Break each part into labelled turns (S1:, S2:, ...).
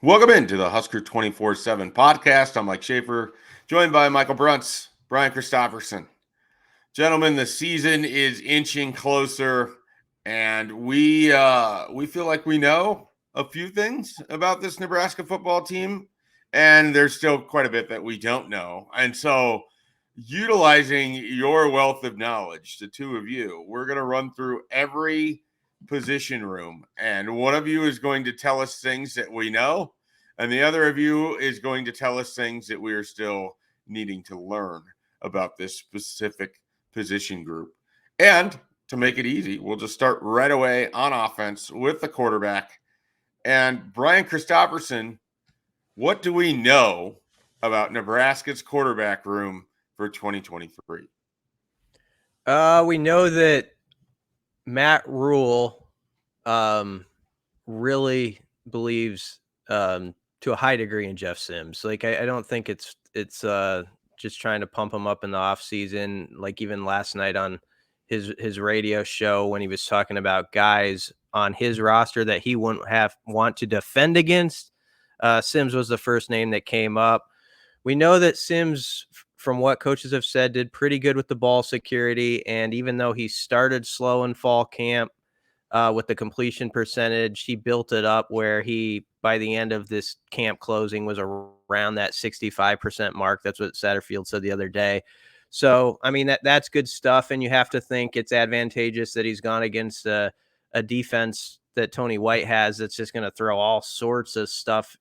S1: Welcome into the Husker247 Podcast. I'm Mike Schaefer, joined by Michael Bruntz, Brian Christopherson. Gentlemen, the season is inching closer, and we feel like we know a few things about this Nebraska football team, and there's still quite a bit that we don't know. And so, utilizing your wealth of knowledge, the two of you, we're going to run through every position room, and one of you is going to tell us things that we know, and the other of you is going to tell us things that we are still needing to learn about this specific position group. And to make it easy, we'll just start right away on offense with the quarterback. And Brian Christopherson, what do we know about Nebraska's quarterback room for 2023?
S2: We know that Matt Rhule really believes to a high degree in Jeff Sims. Like I don't think it's just trying to pump him up in the off season. Like even last night on his radio show when he was talking about guys on his roster that he wouldn't want to defend against, Sims was the first name that came up. We know that Sims, from what coaches have said, did pretty good with the ball security. And even though he started slow in fall camp with the completion percentage, he built it up where he, by the end of this camp closing, was around that 65% mark. That's what Satterfield said the other day. So, I mean, that's good stuff. And you have to think it's advantageous that he's gone against a defense that Tony White has that's just going to throw all sorts of stuff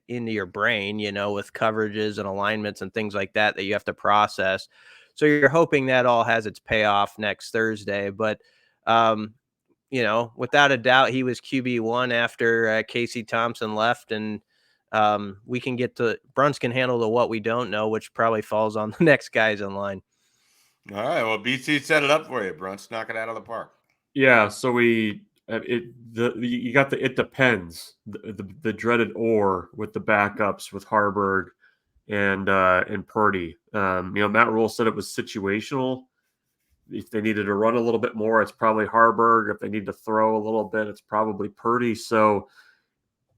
S2: into your brain, with coverages and alignments and things like that you have to process. So you're hoping that all has its payoff next Thursday. But, without a doubt, he was QB1 after Casey Thompson left. And we can get to Bruns can handle the what we don't know, which probably falls on the next guys in line.
S1: All right. Well, BC set it up for you, Bruns. Knock it out of the park.
S3: Yeah. So you got the it depends, the dreaded or with the backups with Harburg and Purdy. Matt Rhule said it was situational. If they needed to run a little bit more, it's probably Harburg. If they need to throw a little bit, it's probably Purdy. So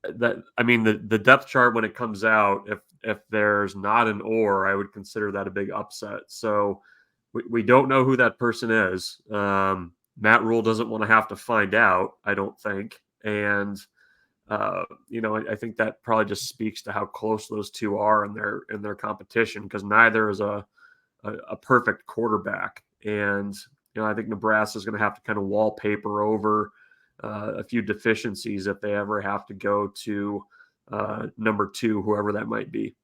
S3: the depth chart when it comes out, if there's not an or, I would consider that a big upset. So we don't know who that person is. Matt Rhule doesn't want to have to find out, I don't think. And, I think that probably just speaks to how close those two are in their competition, because neither is a perfect quarterback. And, I think Nebraska is going to have to kind of wallpaper over a few deficiencies if they ever have to go to number two, whoever that might be.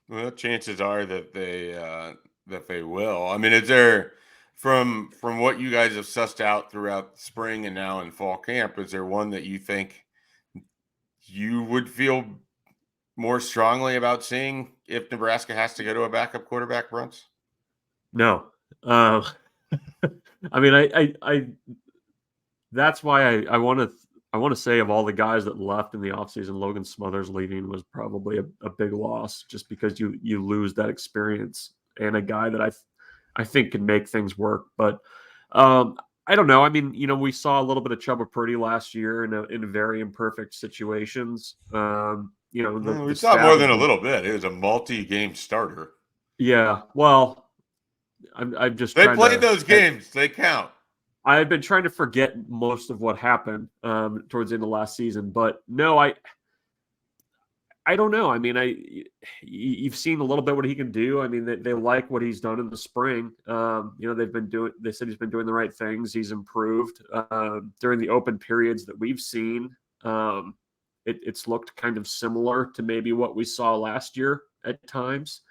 S1: Well, chances are that they will. I mean, is there, from what you guys have sussed out throughout spring and now in fall camp, is there one that you think you would feel more strongly about seeing if Nebraska has to go to a backup quarterback, Bruns?
S3: No. I that's why I want to say, of all the guys that left in the offseason, Logan Smothers leaving was probably a big loss, just because you lose that experience and a guy that I think can make things work. But I don't know. I mean, we saw a little bit of Chubba Purdy last year in very imperfect situations.
S1: We saw more than a little bit. It was a multi-game starter.
S3: Yeah. Well, I'm just
S1: they played those games. They count.
S3: I've been trying to forget most of what happened towards the end of last season, but no, I don't know. I mean, you've seen a little bit what he can do. I mean, they like what he's done in the spring. They said he's been doing the right things. He's improved during the open periods that we've seen. It's looked kind of similar to maybe what we saw last year at times.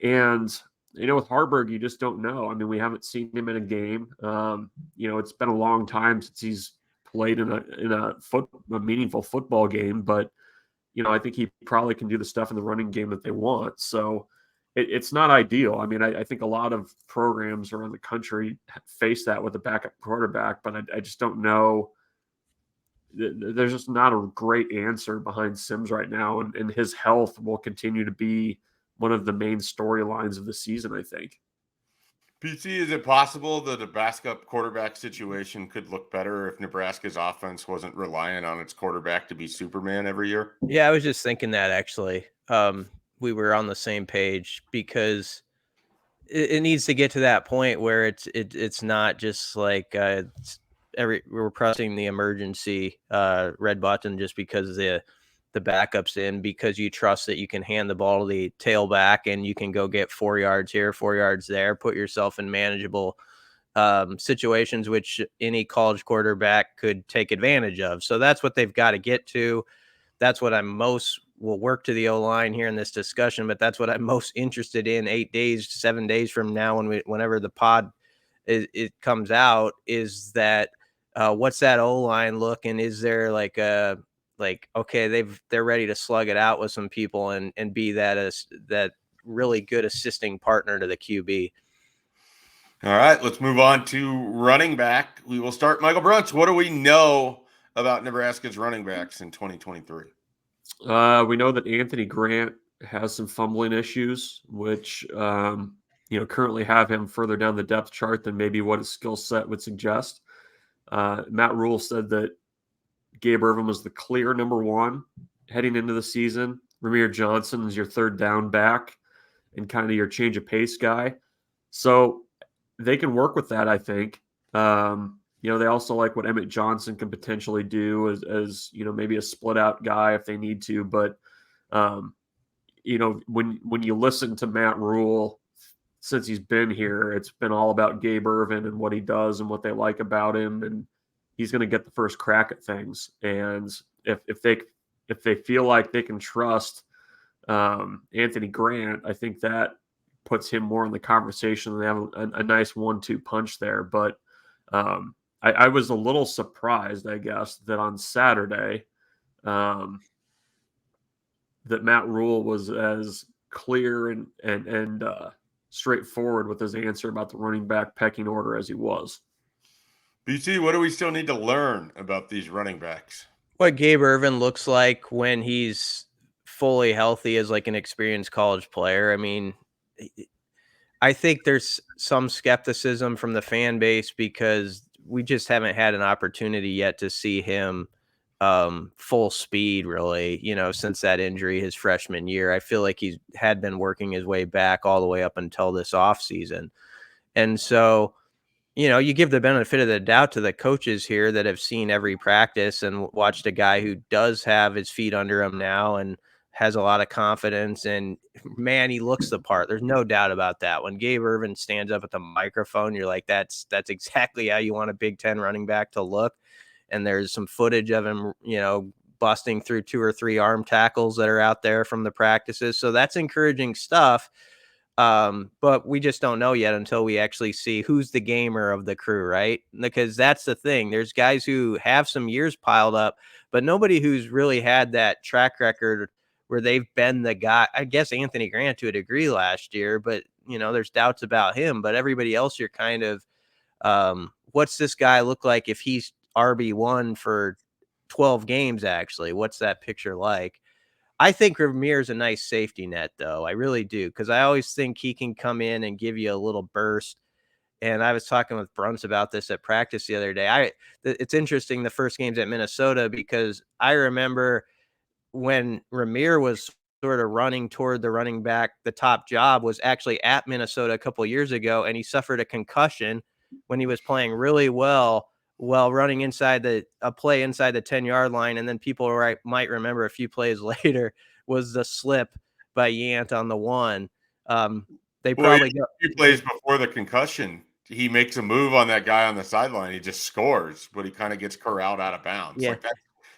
S3: And with Harburg, you just don't know. I mean, we haven't seen him in a game. It's been a long time since he's played in a meaningful football game, but I think he probably can do the stuff in the running game that they want. So it's not ideal. I mean, I think a lot of programs around the country face that with a backup quarterback, but I just don't know. There's just not a great answer behind Sims right now, and his health will continue to be one of the main storylines of the season, I think.
S1: PC, is it possible the Nebraska quarterback situation could look better if Nebraska's offense wasn't reliant on its quarterback to be Superman every year?
S2: Yeah, I was just thinking that actually. We were on the same page because it needs to get to that point where it's not just like we're pressing the emergency red button just because the backup's in, because you trust that you can hand the ball to the tailback and you can go get 4 yards here, 4 yards there, put yourself in manageable situations which any college quarterback could take advantage of. So that's what they've got to get to. That's what I'm most will work to the O-line here in this discussion, but that's what I'm most interested in 8 days, 7 days from now, whenever the pod it comes out, is that what's that O-line look, and is there like okay, they're ready to slug it out with some people and be that really good assisting partner to the QB.
S1: All right, let's move on to running back. We will start Michael Brunts. What do we know about Nebraska's running backs in 2023?
S3: We know that Anthony Grant has some fumbling issues, which currently have him further down the depth chart than maybe what his skill set would suggest. Matt Rhule said that Gabe Ervin was the clear number one heading into the season. Ramir Johnson is your third down back and kind of your change of pace guy. So they can work with that, I think. They also like what Emmett Johnson can potentially do as maybe a split out guy if they need to. But, when you listen to Matt Rhule since he's been here, it's been all about Gabe Ervin and what he does and what they like about him. And he's going to get the first crack at things. And if they feel like they can trust Anthony Grant, I think that puts him more in the conversation. They have a nice 1-2 punch there. But I was a little surprised, I guess, that on Saturday that Matt Rhule was as clear and straightforward with his answer about the running back pecking order as he was.
S1: BT, what do we still need to learn about these running backs?
S2: What Gabe Ervin looks like when he's fully healthy as like an experienced college player. I mean, I think there's some skepticism from the fan base because we just haven't had an opportunity yet to see him full speed, really, since that injury his freshman year. I feel like he had been working his way back all the way up until this offseason. And so, you give the benefit of the doubt to the coaches here that have seen every practice and watched a guy who does have his feet under him now and has a lot of confidence. And man, he looks the part. There's no doubt about that. When Gabe Ervin stands up at the microphone, you're like, that's exactly how you want a Big Ten running back to look. And there's some footage of him, busting through 2 or 3 arm tackles that are out there from the practices. So that's encouraging stuff. But we just don't know yet until we actually see who's the gamer of the crew, right? Because that's the thing. There's guys who have some years piled up, but nobody who's really had that track record where they've been the guy. I guess Anthony Grant to a degree last year, but there's doubts about him. But everybody else, you're kind of, what's this guy look like if he's RB1 for 12 games? Actually, what's that picture like? I think Ramir's a nice safety net, though. I really do, because I always think he can come in and give you a little burst. And I was talking with Brunts about this at practice the other day. It's interesting, the first game's at Minnesota, because I remember when Ramir was sort of running toward the running back, the top job was actually at Minnesota a couple of years ago, and he suffered a concussion when he was playing really well while running inside a play inside the 10-yard line. And then people might remember a few plays later was the slip by Yant on the 1. They probably
S1: a few plays before the concussion, he makes a move on that guy on the sideline. He just scores, but he kind of gets corralled out of bounds.
S2: Yeah.
S1: Like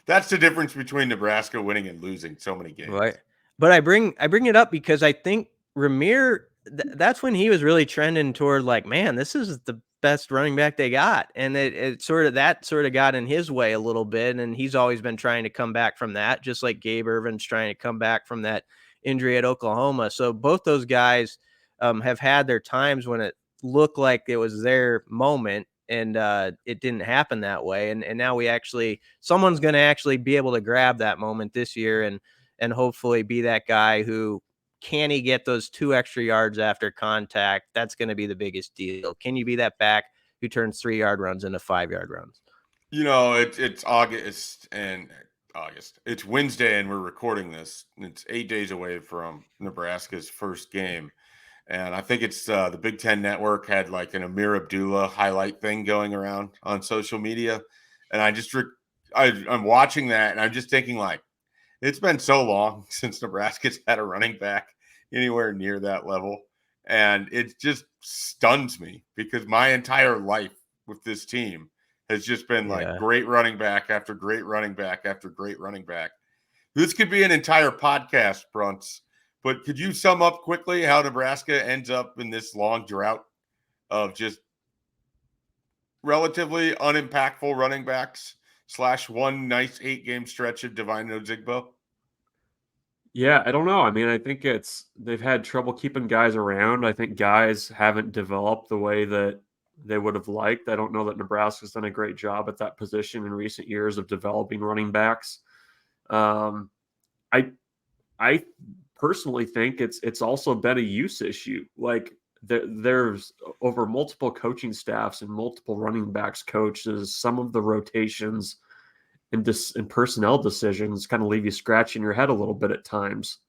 S1: that's the difference between Nebraska winning and losing so many games.
S2: Right. But I bring it up because I think Ramir, that's when he was really trending toward like, man, this is the best running back they got. And it sort of got in his way a little bit. And he's always been trying to come back from that, just like Gabe Ervin's trying to come back from that injury at Oklahoma. So both those guys have had their times when it looked like it was their moment, and it didn't happen that way. And now someone's going to actually be able to grab that moment this year and hopefully be that guy who can he get those 2 extra yards after contact? That's going to be the biggest deal. Can you be that back who turns 3-yard runs into 5-yard runs?
S1: It's August. It's Wednesday, and we're recording this. It's 8 days away from Nebraska's first game. And I think it's the Big Ten Network had like an Amir Abdullah highlight thing going around on social media. And I'm watching that, and I'm just thinking, like, it's been so long since Nebraska's had a running back anywhere near that level. And it just stuns me because my entire life with this team has just been like great running back after great running back after great running back. This could be an entire podcast, Brunts. But could you sum up quickly how Nebraska ends up in this long drought of just relatively unimpactful running backs / one nice 8-game stretch of Divine Ozigbo?
S3: Yeah, I don't know. I mean, I think they've had trouble keeping guys around. I think guys haven't developed the way that they would have liked. I don't know that Nebraska's done a great job at that position in recent years of developing running backs. I personally think it's also been a use issue. Like there's over multiple coaching staffs and multiple running backs coaches, some of the rotations and personnel decisions kind of leave you scratching your head a little bit at times.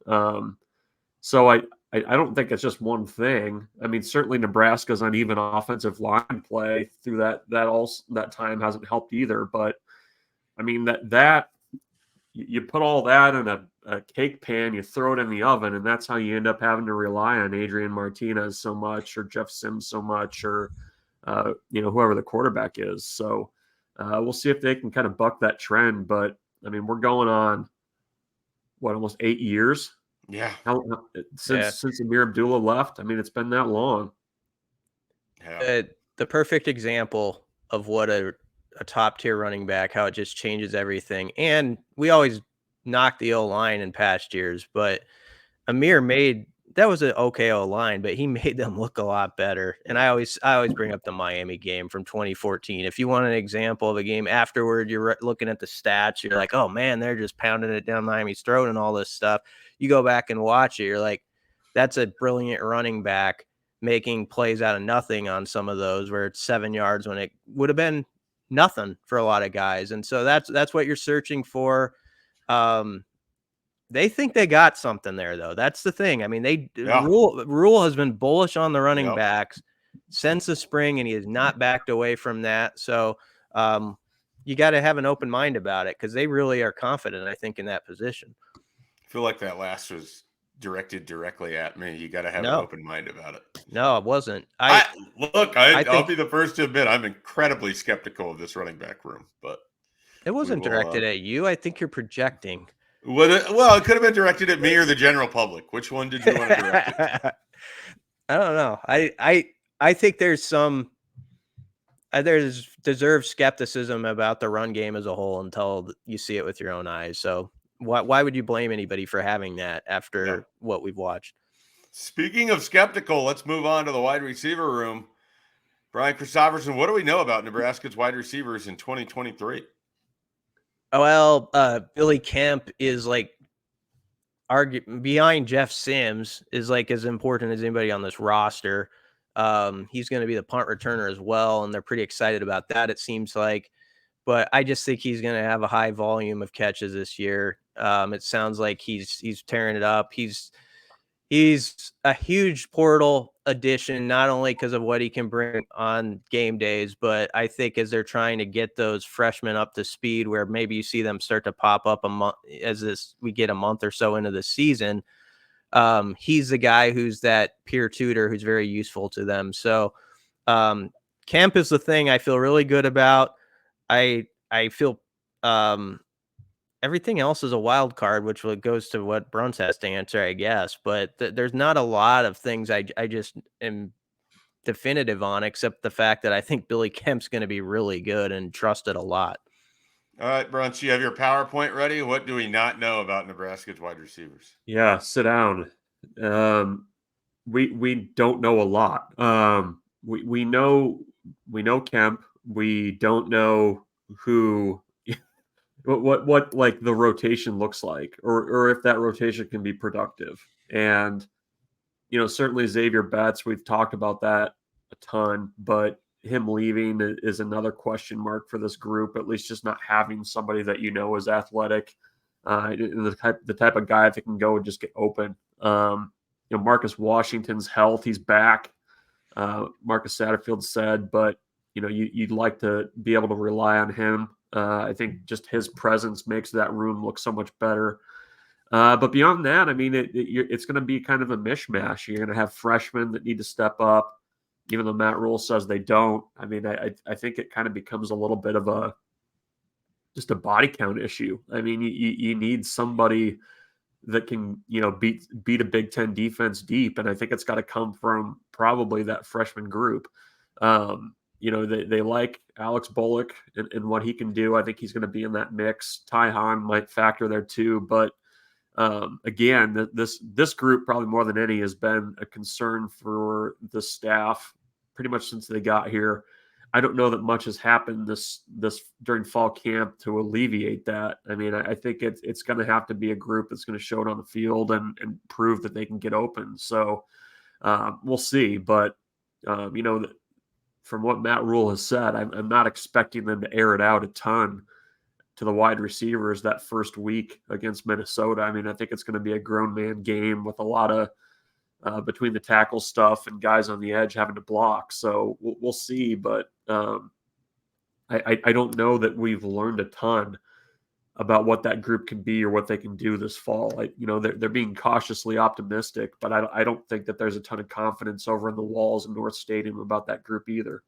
S3: So I don't think it's just one thing. I mean, certainly Nebraska's uneven offensive line play through that time hasn't helped either. But I mean that you put all that in a cake pan, you throw it in the oven, and that's how you end up having to rely on Adrian Martinez so much, or Jeff Sims so much, or whoever the quarterback is. So we'll see if they can kind of buck that trend. But I mean, we're going on almost 8 years.
S1: Yeah.
S3: Since Amir Abdullah left. I mean, it's been that long.
S2: Yeah. The perfect example of what a top tier running back, how it just changes everything. And we always knock the O-line in past years, but Amir that was an okay O-line, but he made them look a lot better. And I always bring up the Miami game from 2014. If you want an example of a game afterward, you're looking at the stats, you're like, oh man, they're just pounding it down Miami's throat and all this stuff. You go back and watch it, you're like, that's a brilliant running back making plays out of nothing on some of those where it's 7 yards when it would have been nothing for a lot of guys. And so that's what you're searching for. They think they got something there, though. That's the thing. I mean, Rhule has been bullish on the running backs since the spring, and he has not backed away from that. So you got to have an open mind about it because they really are confident, I think, in that position.
S1: I feel like that last was directed directly at me. You got to have an open mind about it.
S2: No, it wasn't.
S1: I'll be the first to admit I'm incredibly skeptical of this running back room, but
S2: it wasn't directed at you. I think you're projecting.
S1: Well, it could have been directed at me or the general public. Which one did you want to direct it to?
S2: I don't know. I think there's deserved skepticism about the run game as a whole until you see it with your own eyes. So why would you blame anybody for having that after what we've watched?
S1: Speaking of skeptical, let's move on to the wide receiver room. Brian Christopherson, what do we know about Nebraska's wide receivers in 2023?
S2: Well, Billy Kemp is like behind Jeff Sims is like as important as anybody on this roster. He's going to be the punt returner as well, and they're pretty excited about that, it seems like. But I just think he's going to have a high volume of catches this year. It sounds like he's tearing it up. He's a huge portal addition, not only because of what he can bring on game days, but I think as they're trying to get those freshmen up to speed where maybe you see them start to pop up we get a month or so into the season. He's the guy who's that peer tutor who's very useful to them. So Kemp is the thing I feel really good about. I feel everything else is a wild card, which goes to what Bruns has to answer, I guess. But there's not a lot of things I just am definitive on, except the fact that I think Billy Kemp's going to be really good and trusted a lot.
S1: All right, Bruns, you have your PowerPoint ready? What do we not know about Nebraska's wide receivers?
S3: Yeah, sit down. We don't know a lot. We know Kemp. We don't know who what like the rotation looks like, or if that rotation can be productive. And certainly Xavier Betts, we've talked about that a ton, but him leaving is another question mark for this group. At least just not having somebody that is athletic, the type of guy that can go and just get open. Marcus Washington's health, he's back. Marcus Satterfield said, but you'd like to be able to rely on him. I think just his presence makes that room look so much better. But beyond that, I mean, it's going to be kind of a mishmash. You're going to have freshmen that need to step up, even though Matt Rhule says they don't. I mean, I think it kind of becomes a little bit of just a body count issue. I mean, you need somebody that can, beat a Big Ten defense deep. And I think it's got to come from probably that freshman group. They like Alex Bullock and what he can do. I think he's going to be in that mix. Ty Hahn might factor there too. But again, this group probably more than any has been a concern for the staff pretty much since they got here. I don't know that much has happened this during fall camp to alleviate that. I mean, I think it's going to have to be a group that's going to show it on the field and prove that they can get open. So we'll see. But from what Matt Rhule has said, I'm not expecting them to air it out a ton to the wide receivers that first week against Minnesota. I mean, I think it's going to be a grown man game with a lot of between the tackle stuff and guys on the edge having to block. So we'll see. But I don't know that we've learned a ton about what that group can be or what they can do this fall. They're being cautiously optimistic, but I don't think that there's a ton of confidence over in the walls in North Stadium about that group either.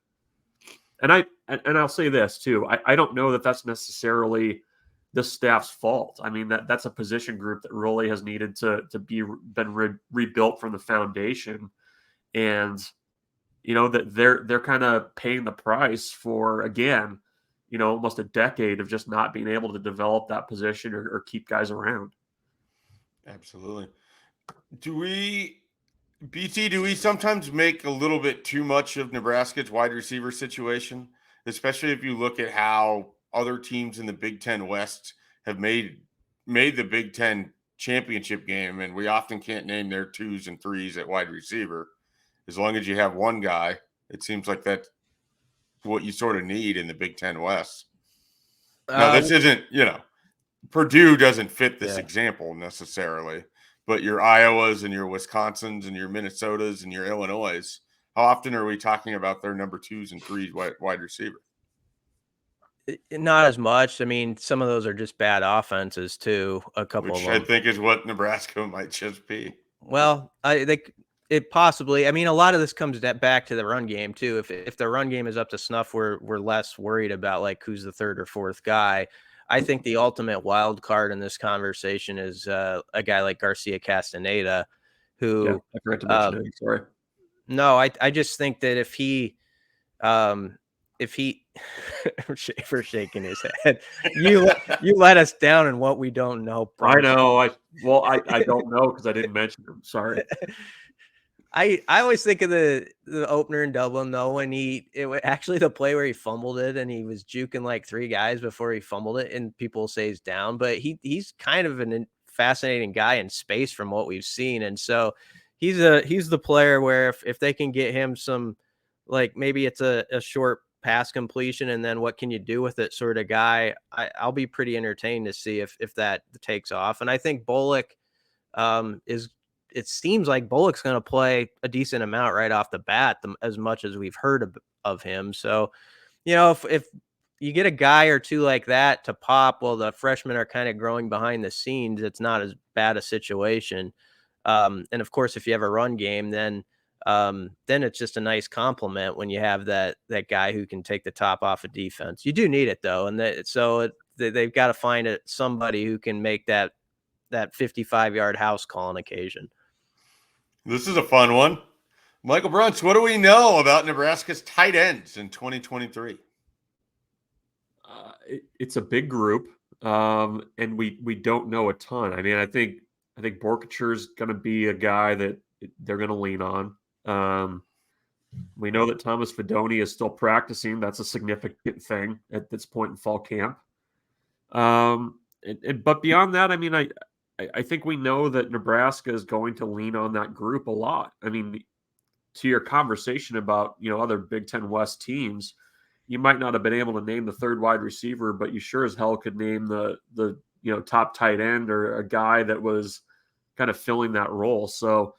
S3: And I'll say this too. I don't know that that's necessarily the staff's fault. I mean, that's a position group that really has needed to been rebuilt from the foundation, and that they're kind of paying the price for, again, almost a decade of just not being able to develop that position or keep guys around.
S1: Absolutely. Do we sometimes make a little bit too much of Nebraska's wide receiver situation, especially if you look at how other teams in the Big Ten West have made the Big Ten championship game, and we often can't name their 2s and 3s at wide receiver. As long as you have one guy, it seems like that's what you sort of need in the Big Ten West. Now, this isn't, Purdue doesn't fit this example necessarily, but your Iowas and your Wisconsins and your Minnesotas and your Illinois, how often are we talking about their number 2s and 3s wide receiver?
S2: Not as much. I mean, some of those are just bad offenses too. A couple
S1: Which
S2: of them,
S1: I think is what Nebraska might just be.
S2: Well, I think it possibly. I mean, a lot of this comes back to the run game too. If the run game is up to snuff, we're less worried about like who's the third or fourth guy. I think the ultimate wild card in this conversation is a guy like Garcia Castaneda, who
S3: I forgot to mention it. Sorry.
S2: No, I just think that if he Schaefer shaking his head. You let us down in what we don't know.
S3: I know. I don't know because I didn't mention him. Sorry.
S2: I always think of the opener in Dublin though, when actually the play where he fumbled it and he was juking like 3 guys before he fumbled it, and people say he's down, but he's kind of a fascinating guy in space from what we've seen, and so he's the player where if they can get him some, like maybe it's a short pass completion and then what can you do with it sort of guy, I'll be pretty entertained to see if that takes off. And I think Bullock it seems like Bullock's going to play a decent amount right off the bat, as much as we've heard of him. So, if you get a guy or two like that to pop while the freshmen are kind of growing behind the scenes, it's not as bad a situation. And of course, if you have a run game, then it's just a nice compliment when you have that guy who can take the top off of defense. You do need it though, and they've got to find somebody who can make that 55-yard house call on occasion.
S1: This is a fun one. Michael Brunts, what do we know about Nebraska's tight ends in 2023?
S3: It's a big group, and we don't know a ton. I mean, I think Borkacher's going to be a guy that they're going to lean on. We know that Thomas Fedoni is still practicing. That's a significant thing at this point in fall camp. But beyond that, I mean, I think we know that Nebraska is going to lean on that group a lot. I mean, to your conversation about, other Big Ten West teams, you might not have been able to name the third wide receiver, but you sure as hell could name the top tight end or a guy that was kind of filling that role. So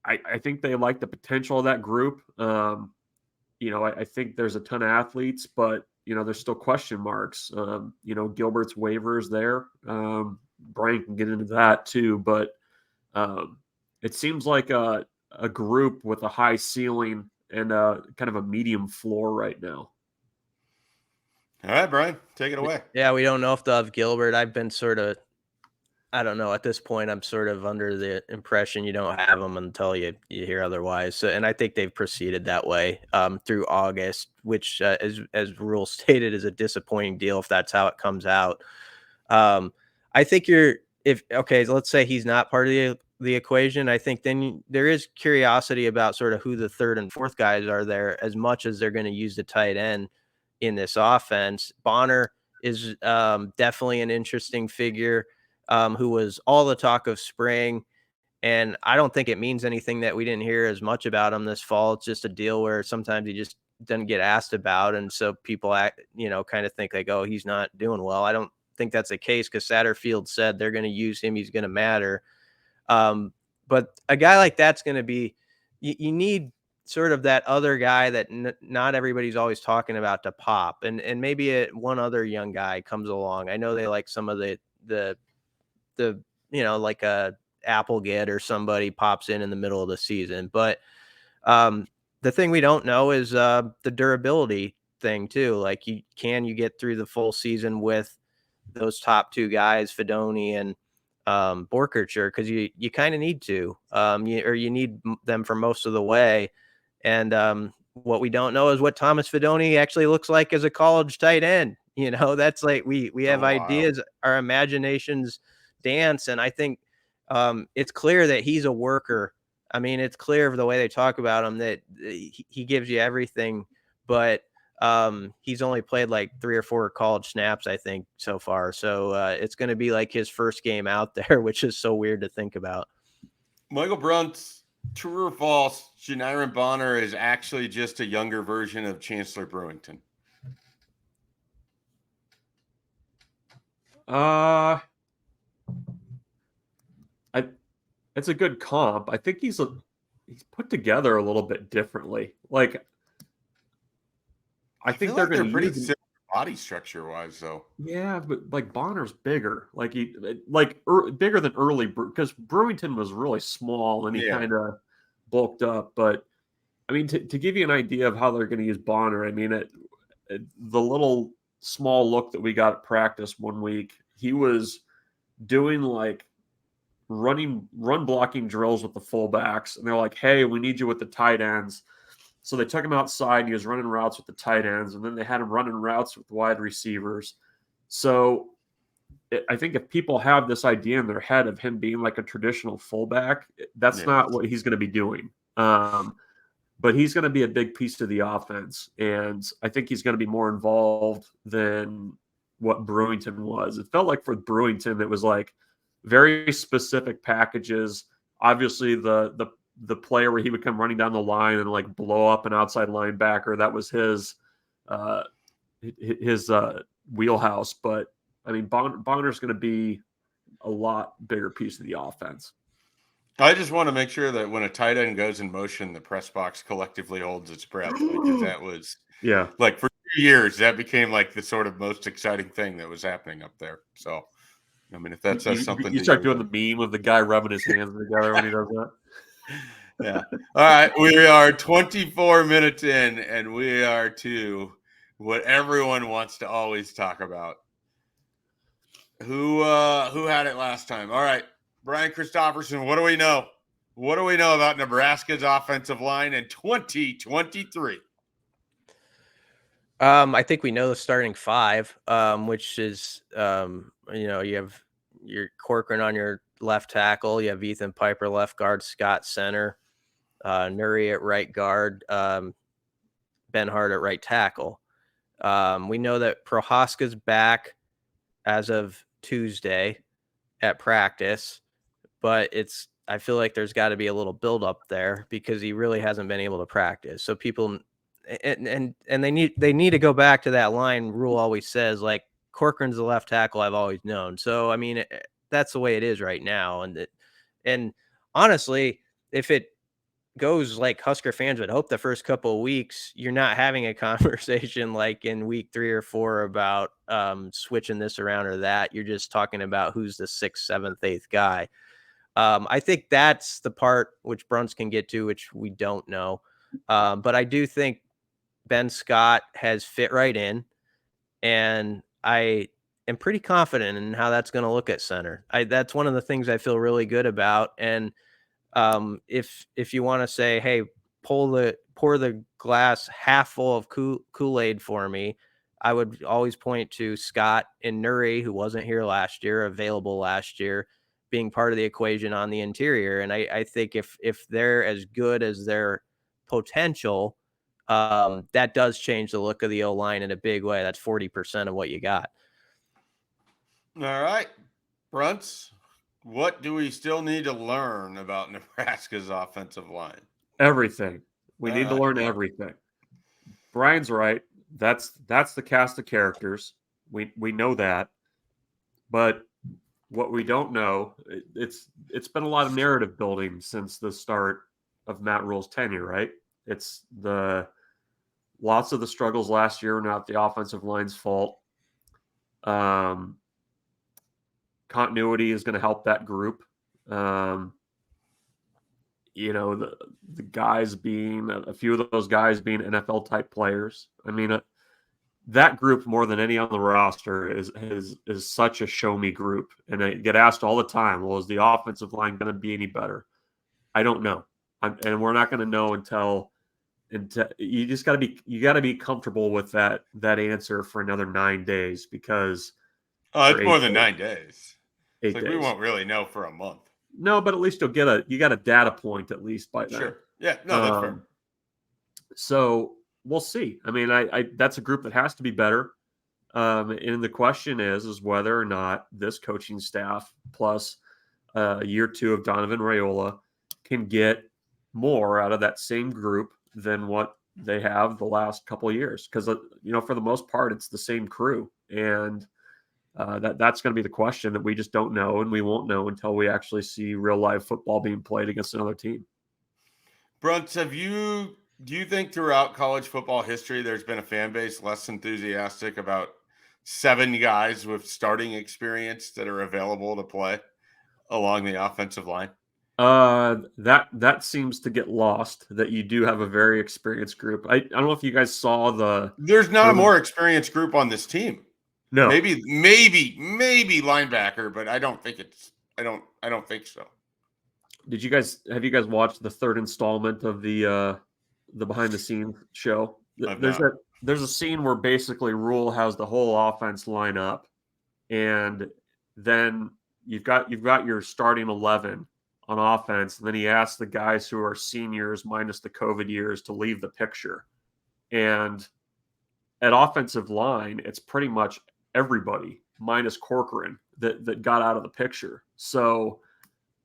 S3: I think they like the potential of that group. I think there's a ton of athletes, but there's still question marks. Gilbert's waivers there. Brian can get into that too, but it seems like a group with a high ceiling and kind of a medium floor right now.
S1: All right, Brian, take it away.
S2: Yeah, we don't know if they'll have Gilbert. I've been sort of, I don't know. At this point, I'm sort of under the impression you don't have them until you hear otherwise. So, and I think they've proceeded that way through August, which, as Rhule stated, is a disappointing deal if that's how it comes out. I think so let's say he's not part of the equation. I think then there is curiosity about sort of who the third and fourth guys are there, as much as they're going to use the tight end in this offense. Bonner is definitely an interesting figure. Who was all the talk of spring. And I don't think it means anything that we didn't hear as much about him this fall. It's just a deal where sometimes he just doesn't get asked about. And so people kind of think like, oh, he's not doing well. I don't think that's the case because Satterfield said they're going to use him. He's going to matter. But a guy like that's going to be, you need sort of that other guy that not everybody's always talking about to pop. And maybe one other young guy comes along. I know they like some of the like a Applegate or somebody pops in the middle of the season. But the thing we don't know is the durability thing too. Like can you get through the full season with those top two guys, Fedoni and Borkercher? Because you kind of need to, you need them for most of the way. And what we don't know is what Thomas Fedoni actually looks like as a college tight end. That's like we have ideas, our imaginations dance. And I think it's clear that he's a worker. I mean, it's clear the way they talk about him that he gives you everything, but he's only played like 3 or 4 college snaps, I think, so far. So it's going to be like his first game out there, which is so weird to think about.
S1: Michael Brunt, true or false, Janiran Bonner is actually just a younger version of Chancellor Brewington?
S3: It's a good comp. I think he's put together a little bit differently. Like, I think they're
S1: pretty similar body structure wise, though.
S3: Yeah, but like Bonner's bigger, bigger than early, because Brewington was really small and he kind of bulked up. But I mean, to give you an idea of how they're going to use Bonner, I mean, the little small look that we got at practice one week, he was doing like run blocking drills with the fullbacks, and they're like, hey, we need you with the tight ends. So they took him outside and he was running routes with the tight ends, and then they had him running routes with wide receivers. So I think if people have this idea in their head of him being like a traditional fullback, that's not what he's going to be doing. But he's going to be a big piece of the offense, and I think he's going to be more involved than what Brewington was. It felt like for Brewington, it was like very specific packages. Obviously, the player where he would come running down the line and like blow up an outside linebacker, that was his wheelhouse. But I mean, Bonner's going to be a lot bigger piece of the offense.
S1: I just want to make sure that when a tight end goes in motion, the press box collectively holds its breath, because that was like for 2 years that became like the sort of most exciting thing that was happening up there. So I mean, if that says something,
S3: you start doing the meme of the guy rubbing his hands together when he does that.
S1: Yeah. All right. We are 24 minutes in, and we are to what everyone wants to always talk about. Who had it last time? All right. Brian Christopherson, what do we know? What do we know about Nebraska's offensive line in 2023?
S2: I think we know the starting 5, which is, you have your Corcoran on your left tackle. You have Ethan Piper, left guard, Scott center, Nuri at right guard, Ben Hart at right tackle. We know that Prohaska's back. as of Tuesday at practice, but I feel like there's got to be a little buildup there because he really hasn't been able to practice. So people, and they need to go back to that line Rhule always says, like, Corcoran's the left tackle I've always known. So, I mean, that's the way it is right now. And honestly, if it goes like Husker fans would hope the first couple of weeks, you're not having a conversation like in week 3 or 4 about switching this around or that. You're just talking about who's the 6th, 7th, 8th guy. I think that's the part which Brunts can get to, which we don't know. But I do think Ben Scott has fit right in, and I am pretty confident in how that's going to look at center. That's one of the things I feel really good about. And if you want to say, hey, pour the glass half full of Kool-Aid for me, I would always point to Scott and Nuri, who wasn't here last year, available last year, being part of the equation on the interior. And I think if they're as good as their potential, that does change the look of the O-line in a big way. That's 40% of what you got.
S1: All right, Brunts, what do we still need to learn about Nebraska's offensive line?
S3: Everything. We need to learn everything. Brian's right. That's the cast of characters. We know that. But what we don't know, it's been a lot of narrative building since the start of Matt Rhule's tenure, right? It's lots of the struggles last year were not the offensive line's fault. Continuity is going to help that group. The guys being a few of those guys being NFL type players. I mean, that group more than any on the roster is such a show me group. And I get asked all the time, well, is the offensive line going to be any better? I don't know. And we're not going to know until you just got to be comfortable with that answer for another 9 days, because
S1: it's more than 9 days.
S3: 8 days.
S1: We won't really know for a month.
S3: No, but at least you got a data point at least by then.
S1: Sure. Yeah. No, that's fair.
S3: So we'll see. I mean, I that's a group that has to be better. And the question is whether or not this coaching staff plus year 2 of Donovan Raiola can get more out of that same group than what they have the last couple of years. Because for the most part, it's the same crew, and that's going to be the question that we just don't know, and we won't know until we actually see real live football being played against another team.
S1: Brunts, do you think throughout college football history there's been a fan base less enthusiastic about 7 guys with starting experience that are available to play along the offensive line?
S3: That seems to get lost, that you do have a very experienced group. I don't know if you guys saw
S1: there's not a more experienced group on this team.
S3: No,
S1: maybe linebacker, but I don't think I don't think so.
S3: Have you guys watched the 3rd installment of the behind the scenes show? There's a scene where basically Rhule has the whole offense line up, and then you've got your starting 11 on offense, and then he asks the guys who are seniors minus the COVID years to leave the picture. And at offensive line, it's pretty much everybody minus Corcoran that got out of the picture. So,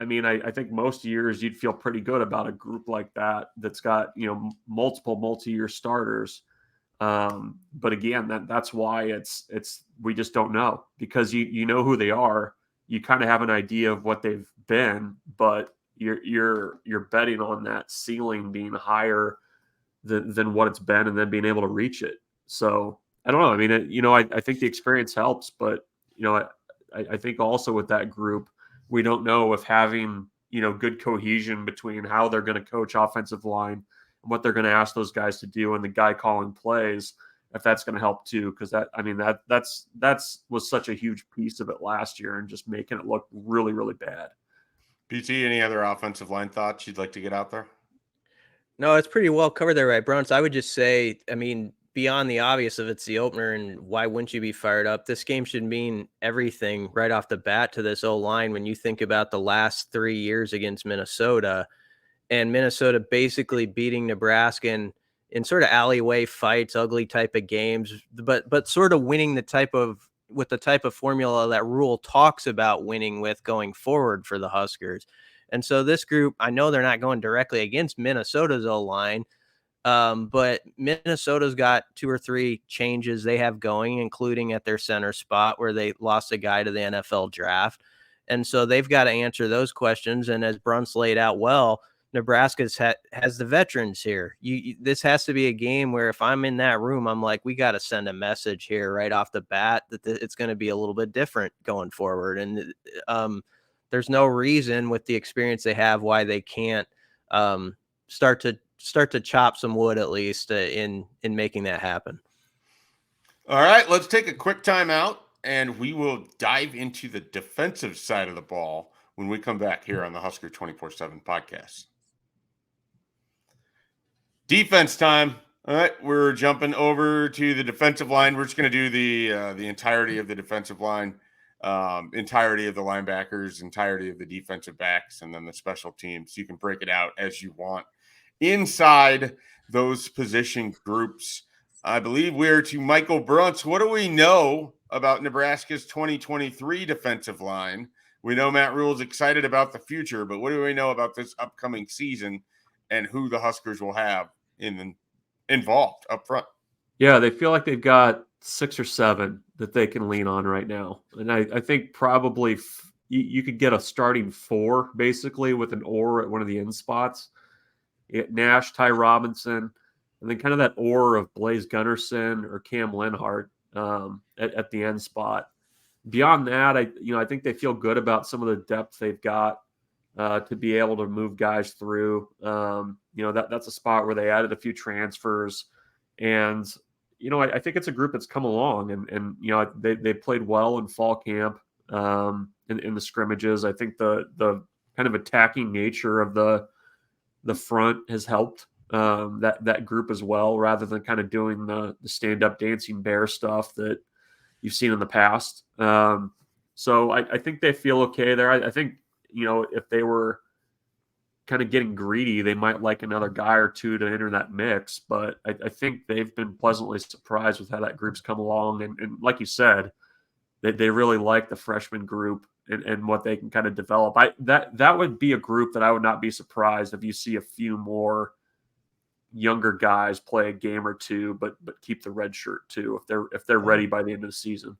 S3: I mean, I think most years you'd feel pretty good about a group like that that's got, multiple multi-year starters. But again, that's why it's we just don't know, because you know who they are. You kind of have an idea of what they've been, but you're betting on that ceiling being higher than what it's been, and then being able to reach it. So I don't know. I mean, I think the experience helps, but I think also with that group, we don't know if having good cohesion between how they're going to coach offensive line and what they're going to ask those guys to do, and the guy calling plays, if that's going to help too. Because that's was such a huge piece of it last year, and just making it look really, really bad.
S1: PT, any other offensive line thoughts you'd like to get out there?
S2: No, it's pretty well covered there, right, Brunts? I would just say, I mean, beyond the obvious of it's the opener, and why wouldn't you be fired up? This game should mean everything right off the bat to this O-line when you think about the last 3 years against Minnesota, and Minnesota basically beating Nebraska in sort of alleyway fights, ugly type of games, but sort of winning the type of with the type of formula that Rhule talks about winning with going forward for the Huskers. And so this group, I know they're not going directly against Minnesota's O-line, but Minnesota's got 2 or 3 changes they have going, including at their center spot where they lost a guy to the NFL draft. And so they've got to answer those questions. And as Brunt's laid out well, Nebraska has the veterans here. This has to be a game where if I'm in that room, I'm like, we got to send a message here right off the bat that it's going to be a little bit different going forward. And there's no reason with the experience they have why they can't start to chop some wood at least in making that happen.
S1: All right, let's take a quick timeout, and we will dive into the defensive side of the ball when we come back here on the Husker 24/7 podcast. Defense time. All right, we're jumping over to the defensive line. We're just going to do the entirety of the defensive line, entirety of the linebackers, entirety of the defensive backs, and then the special teams. You can break it out as you want inside those position groups. I believe we're to Michael Bruntz. What do we know about Nebraska's 2023 defensive line? We know Matt Rhule is excited about the future, but what do we know about this upcoming season and who the Huskers will have involved up front?
S3: Yeah, they feel like they've got 6 or 7 that they can lean on right now. And I think probably you could get a starting 4 basically with an or at one of the end spots. Nash, Ty Robinson, and then kind of that or of Blaze Gunnerson or Cam Lenhart at the end spot. Beyond that, I think they feel good about some of the depth they've got to be able to move guys through. That's a spot where they added a few transfers, and I think it's a group that's come along, and they played well in fall camp in the scrimmages. I think the kind of attacking nature of the front has helped that group as well, rather than kind of doing the stand-up dancing bear stuff that you've seen in the past. So I think they feel okay there. I think, if they were kind of getting greedy, they might like another guy or two to enter that mix. But I think they've been pleasantly surprised with how that group's come along. And like you said, they really like the freshman group and what they can kind of develop. That would be a group that I would not be surprised if you see a few more younger guys play a game or two, but keep the red shirt too if they're ready by the end of the season.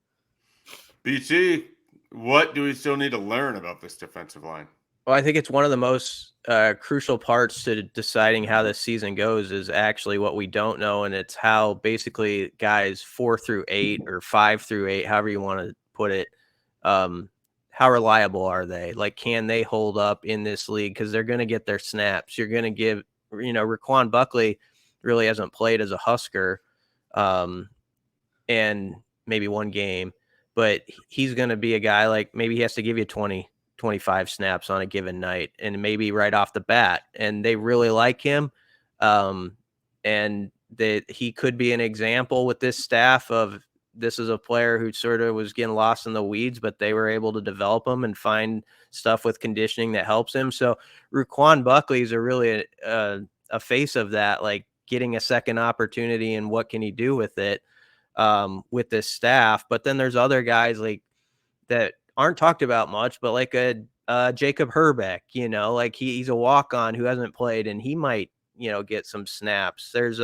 S1: BT, what do we still need to learn about this defensive line?
S2: Well, I think it's one of the most crucial parts to deciding how this season goes is actually what we don't know, and it's how basically guys 4 through 8 or 5 through 8, however you want to put it, how reliable are they? Like, can they hold up in this league? Because they're going to get their snaps. You're going to give, Raquan Buckley really hasn't played as a Husker, and maybe one game, but he's going to be a guy like maybe he has to give you 20, 25 snaps on a given night, and maybe right off the bat, and they really like him. And that he could be an example with this staff of this is a player who sort of was getting lost in the weeds, but they were able to develop him and find stuff with conditioning that helps him. So Raquan Buckley is really a face of that, like getting a second opportunity and what can he do with it with this staff. But then there's other guys like that aren't talked about much, but like a Jacob Herbeck, like he's a walk-on who hasn't played, and he might, get some snaps. There's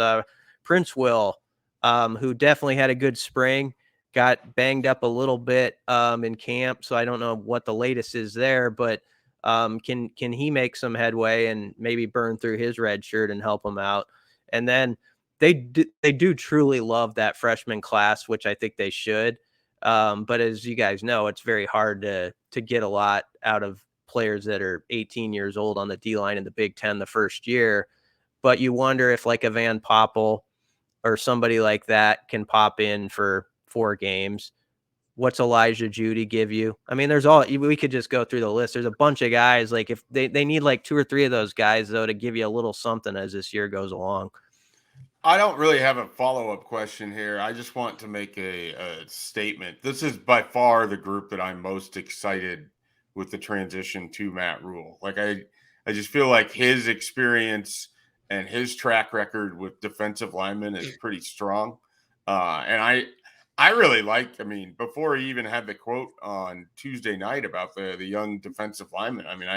S2: Prince Will, who definitely had a good spring, got banged up a little bit in camp, so I don't know what the latest is there, but can he make some headway and maybe burn through his red shirt and help him out? And then they do truly love that freshman class, which I think they should. But as you guys know, it's very hard to get a lot out of players that are 18 years old on the D-line in the Big Ten the first year. But you wonder if like a Van Poppel or somebody like that can pop in for 4 games. What's Elijah Judy give you? I mean, we could just go through the list. There's a bunch of guys. Like if they need like 2 or 3 of those guys though to give you a little something as this year goes along.
S1: I don't really have a follow-up question here. I just want to make a statement. This is by far the group that I'm most excited with the transition to Matt Rhule. Like I just feel like his experience and his track record with defensive linemen is pretty strong. And I really like, I mean, before he even had the quote on Tuesday night about the young defensive lineman, I mean,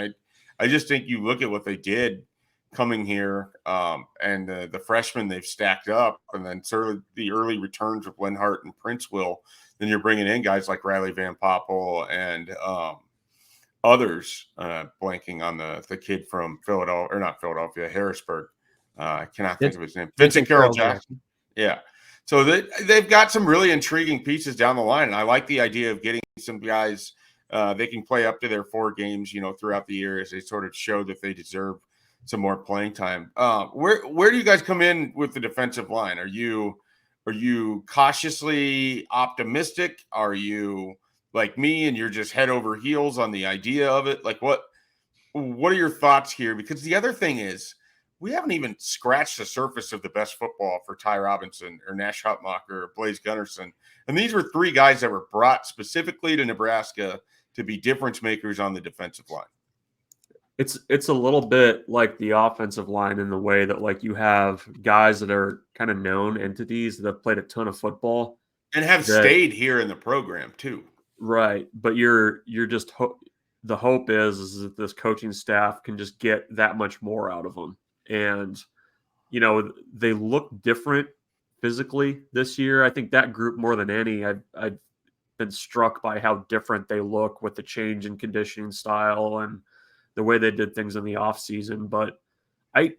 S1: I just think you look at what they did coming here, and the freshmen they've stacked up, and then sort of the early returns of Lenhart and Princeville, then you're bringing in guys like Riley Van Poppel and others, blanking on the kid from Philadelphia, or not Philadelphia, Harrisburg. I cannot think of his name. Vincent Carroll Jackson. Yeah. So they've got some really intriguing pieces down the line. And I like the idea of getting some guys, they can play up to their 4 games, throughout the year as they sort of show that they deserve some more playing time. Where do you guys come in with the defensive line? Are you cautiously optimistic? Are you like me and you're just head over heels on the idea of it? Like what are your thoughts here? Because the other thing is, we haven't even scratched the surface of the best football for Ty Robinson or Nash Hutmacher or Blaise Gunnarsson. And these were 3 guys that were brought specifically to Nebraska to be difference makers on the defensive line.
S3: It's a little bit like the offensive line in the way that like you have guys that are kind of known entities that have played a ton of football
S1: and have stayed here in the program too.
S3: Right. But you're just the hope is that this coaching staff can just get that much more out of them. And, they look different physically this year. I think that group more than any, I've been struck by how different they look with the change in conditioning style and the way they did things in the off season. But I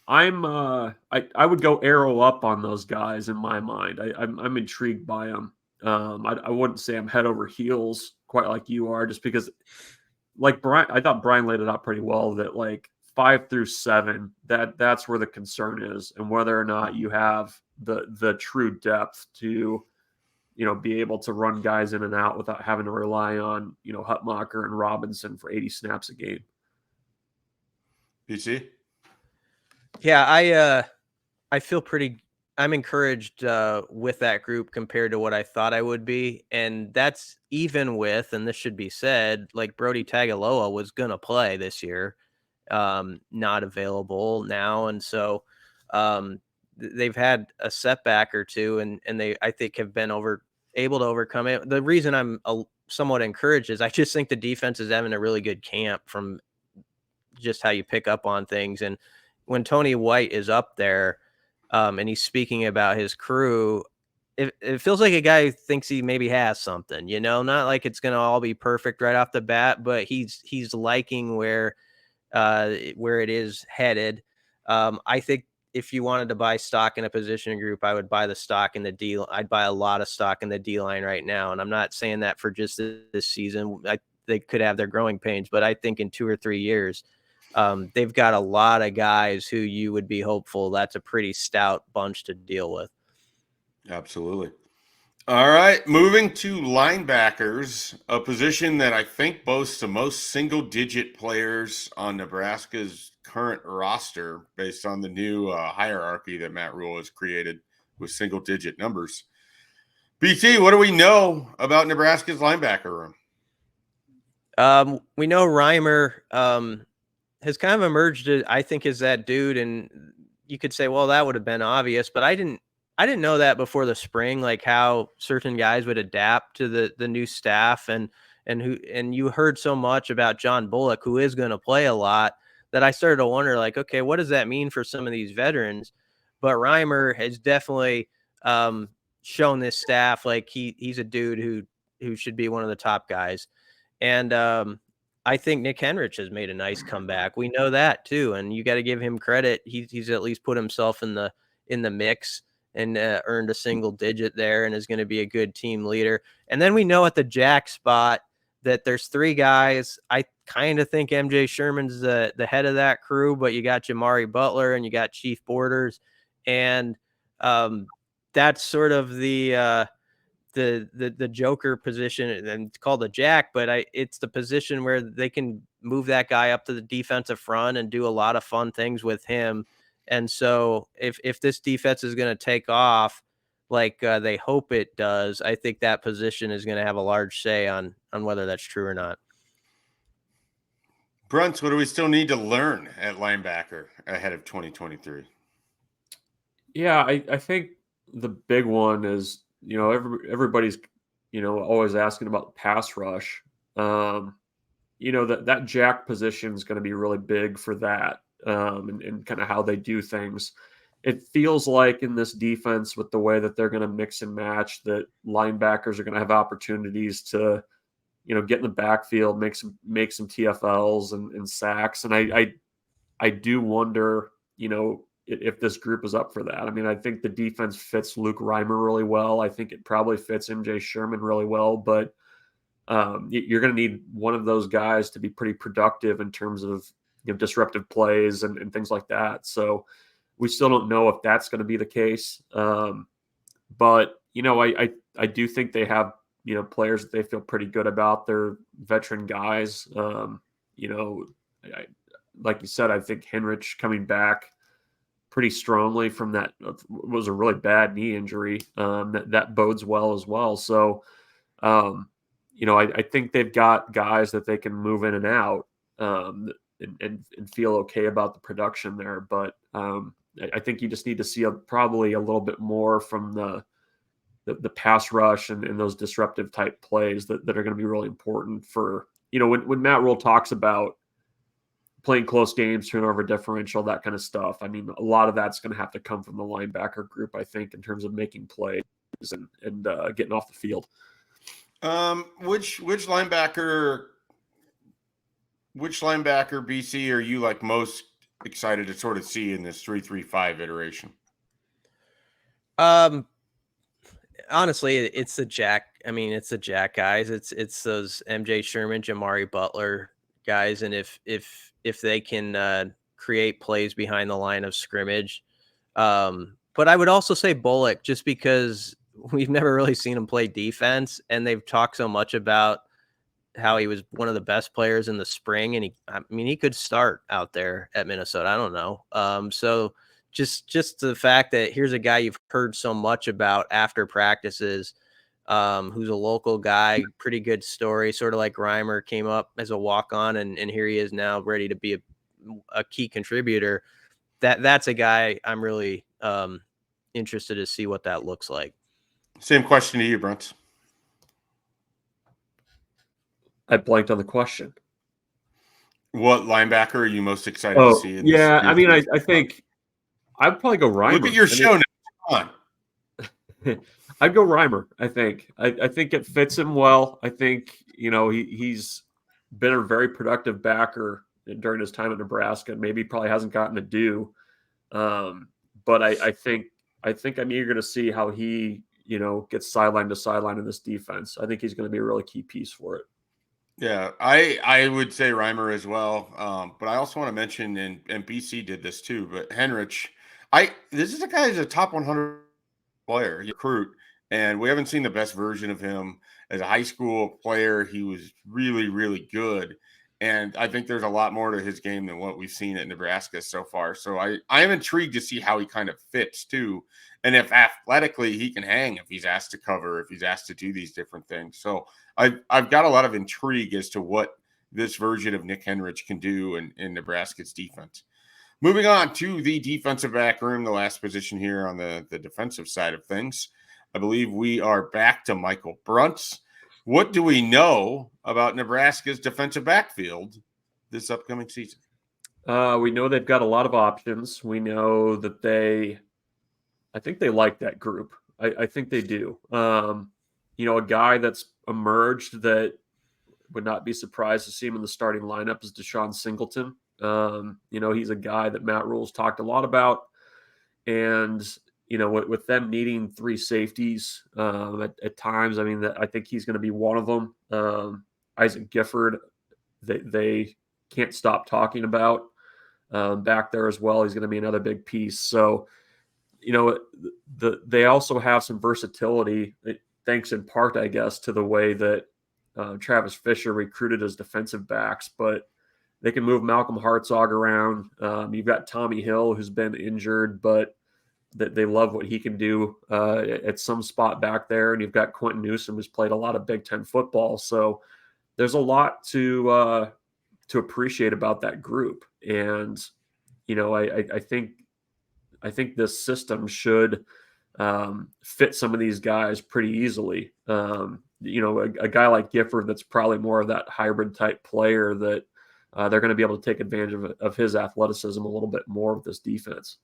S3: would go arrow up on those guys in my mind. I'm intrigued by them. I wouldn't say I'm head over heels quite like you are, just because like Brian, I thought Brian laid it out pretty well that like 5 through 7, that's where the concern is, and whether or not you have the true depth to, be able to run guys in and out without having to rely on, Hutmacher and Robinson for 80 snaps a game.
S1: PC?
S2: Yeah, I feel I'm encouraged with that group compared to what I thought I would be. And that's even with, and this should be said, like Brody Tagaloa was going to play this year, not available now. And so they've had a setback or two, and they, I think, have been able to overcome it. The reason I'm somewhat encouraged is I just think the defense is having a really good camp from just how you pick up on things. And when Tony White is up there, and he's speaking about his crew, it feels like a guy who thinks he maybe has something, not like it's going to all be perfect right off the bat, but he's liking where it is headed. I think if you wanted to buy stock in a position group, I would buy the stock in the D. I'd buy a lot of stock in the D line right now. And I'm not saying that for just this season. They could have their growing pains, but I think in 2 or 3 years, they've got a lot of guys who you would be hopeful that's a pretty stout bunch to deal with.
S1: Absolutely. All right, moving to linebackers, a position that I think boasts the most single-digit players on Nebraska's current roster based on the new hierarchy that Matt Rhule has created with single-digit numbers. BT, what do we know about Nebraska's linebacker room?
S2: We know Reimer has kind of emerged, I think, as that dude, and you could say, well, that would have been obvious, but I didn't know that before the spring, like how certain guys would adapt to the new staff, and you heard so much about John Bullock, who is going to play a lot, that I started to wonder, like, okay, what does that mean for some of these veterans? But Reimer has definitely shown this staff like he's a dude who should be one of the top guys. And I think Nick Henrich has made a nice comeback. We know that too, and you got to give him credit. He's at least put himself in the mix and earned a single digit there, and is going to be a good team leader. And then we know at the jack spot that there's 3 guys. I kind of think MJ Sherman's the head of that crew, but you got Jamari Butler and you got Chief Borders, and that's sort of the joker position, and it's called the jack, but it's the position where they can move that guy up to the defensive front and do a lot of fun things with him. And so if this defense is going to take off like they hope it does, I think that position is going to have a large say on whether that's true or not.
S1: Brunts, what do we still need to learn at linebacker ahead of 2023?
S3: Yeah, I think the big one is everybody's, always asking about the pass rush. That jack position is going to be really big for that, and kind of how they do things. It feels like in this defense, with the way that they're going to mix and match, that linebackers are going to have opportunities to, get in the backfield, make some TFLs and sacks. And I do wonder, if this group is up for that. I mean, I think the defense fits Luke Reimer really well. I think it probably fits MJ Sherman really well, but you're going to need one of those guys to be pretty productive in terms of disruptive plays and things like that. So we still don't know if that's going to be the case. But I do think they have players that they feel pretty good about. They're veteran guys. Like you said, I think Henrich coming back pretty strongly from that was a really bad knee injury. That bodes well as well. So. I think they've got guys that they can move in and out, and feel okay about the production there. But I think you just need to see probably a little bit more from the pass rush and those disruptive type plays that are going to be really important for, when Matt Rhule talks about playing close games, turnover differential, that kind of stuff. I mean, a lot of that's going to have to come from the linebacker group, I think, in terms of making plays and getting off the field.
S1: Which linebacker BC are you like most excited to sort of see in this 3-3-5 iteration?
S2: Honestly, it's the jack. I mean, it's the jack guys. It's those MJ Sherman, Jamari Butler guys, and if they can create plays behind the line of scrimmage. But I would also say Bullock, just because we've never really seen him play defense, and they've talked so much about how he was one of the best players in the spring, and he could start out there at Minnesota. I don't know. So just the fact that here's a guy you've heard so much about after practices, who's a local guy, pretty good story, sort of like Reimer came up as a walk-on, and here he is now ready to be a key contributor. That's a guy I'm really interested to see what that looks like.
S1: Same question to you, Brent.
S3: I blanked on the question.
S1: What linebacker are you most excited to see?
S3: Yeah, I mean, I think I'd probably go Reimer.
S1: Look at your show now. Come on.
S3: I'd go Reimer. I think it fits him well. I think he's been a very productive backer during his time at Nebraska. Maybe probably hasn't gotten to do, but I think I'm eager to see how he gets sideline to sideline in this defense. I think he's going to be a really key piece for it.
S1: Yeah, I would say Reimer as well. But I also want to mention, and BC did this too, but Henrich, this is a guy who's a top 100 player, recruit, and we haven't seen the best version of him as a high school player. He was really, really good. And I think there's a lot more to his game than what we've seen at Nebraska so far. So I am intrigued to see how he kind of fits too. And if athletically he can hang, if he's asked to cover, if he's asked to do these different things. So I've got a lot of intrigue as to what this version of Nick Henrich can do in Nebraska's defense. Moving on to the defensive back room, the last position here on the defensive side of things. I believe we are back to Michael Bruntz. What do we know about Nebraska's defensive backfield this upcoming season?
S3: We know they've got a lot of options. We know that I think they like that group. I think they do. A guy that's emerged that would not be surprised to see him in the starting lineup is Deshaun Singleton. He's a guy that Matt Rhule's talked a lot about. And, with them needing three safeties at times, I mean, I think he's going to be one of them. Isaac Gifford, they can't stop talking about back there as well. He's going to be another big piece. So, they also have some versatility, thanks in part, I guess, to the way that Travis Fisher recruited as defensive backs, but they can move Malcolm Hartzog around. You've got Tommy Hill, who's been injured, but that they love what he can do at some spot back there. And you've got Quentin Newsom, who's played a lot of Big Ten football. So there's a lot to appreciate about that group. And, I think this system should fit some of these guys pretty easily. A guy like Gifford, that's probably more of that hybrid type player that they're going to be able to take advantage of his athleticism a little bit more with this defense.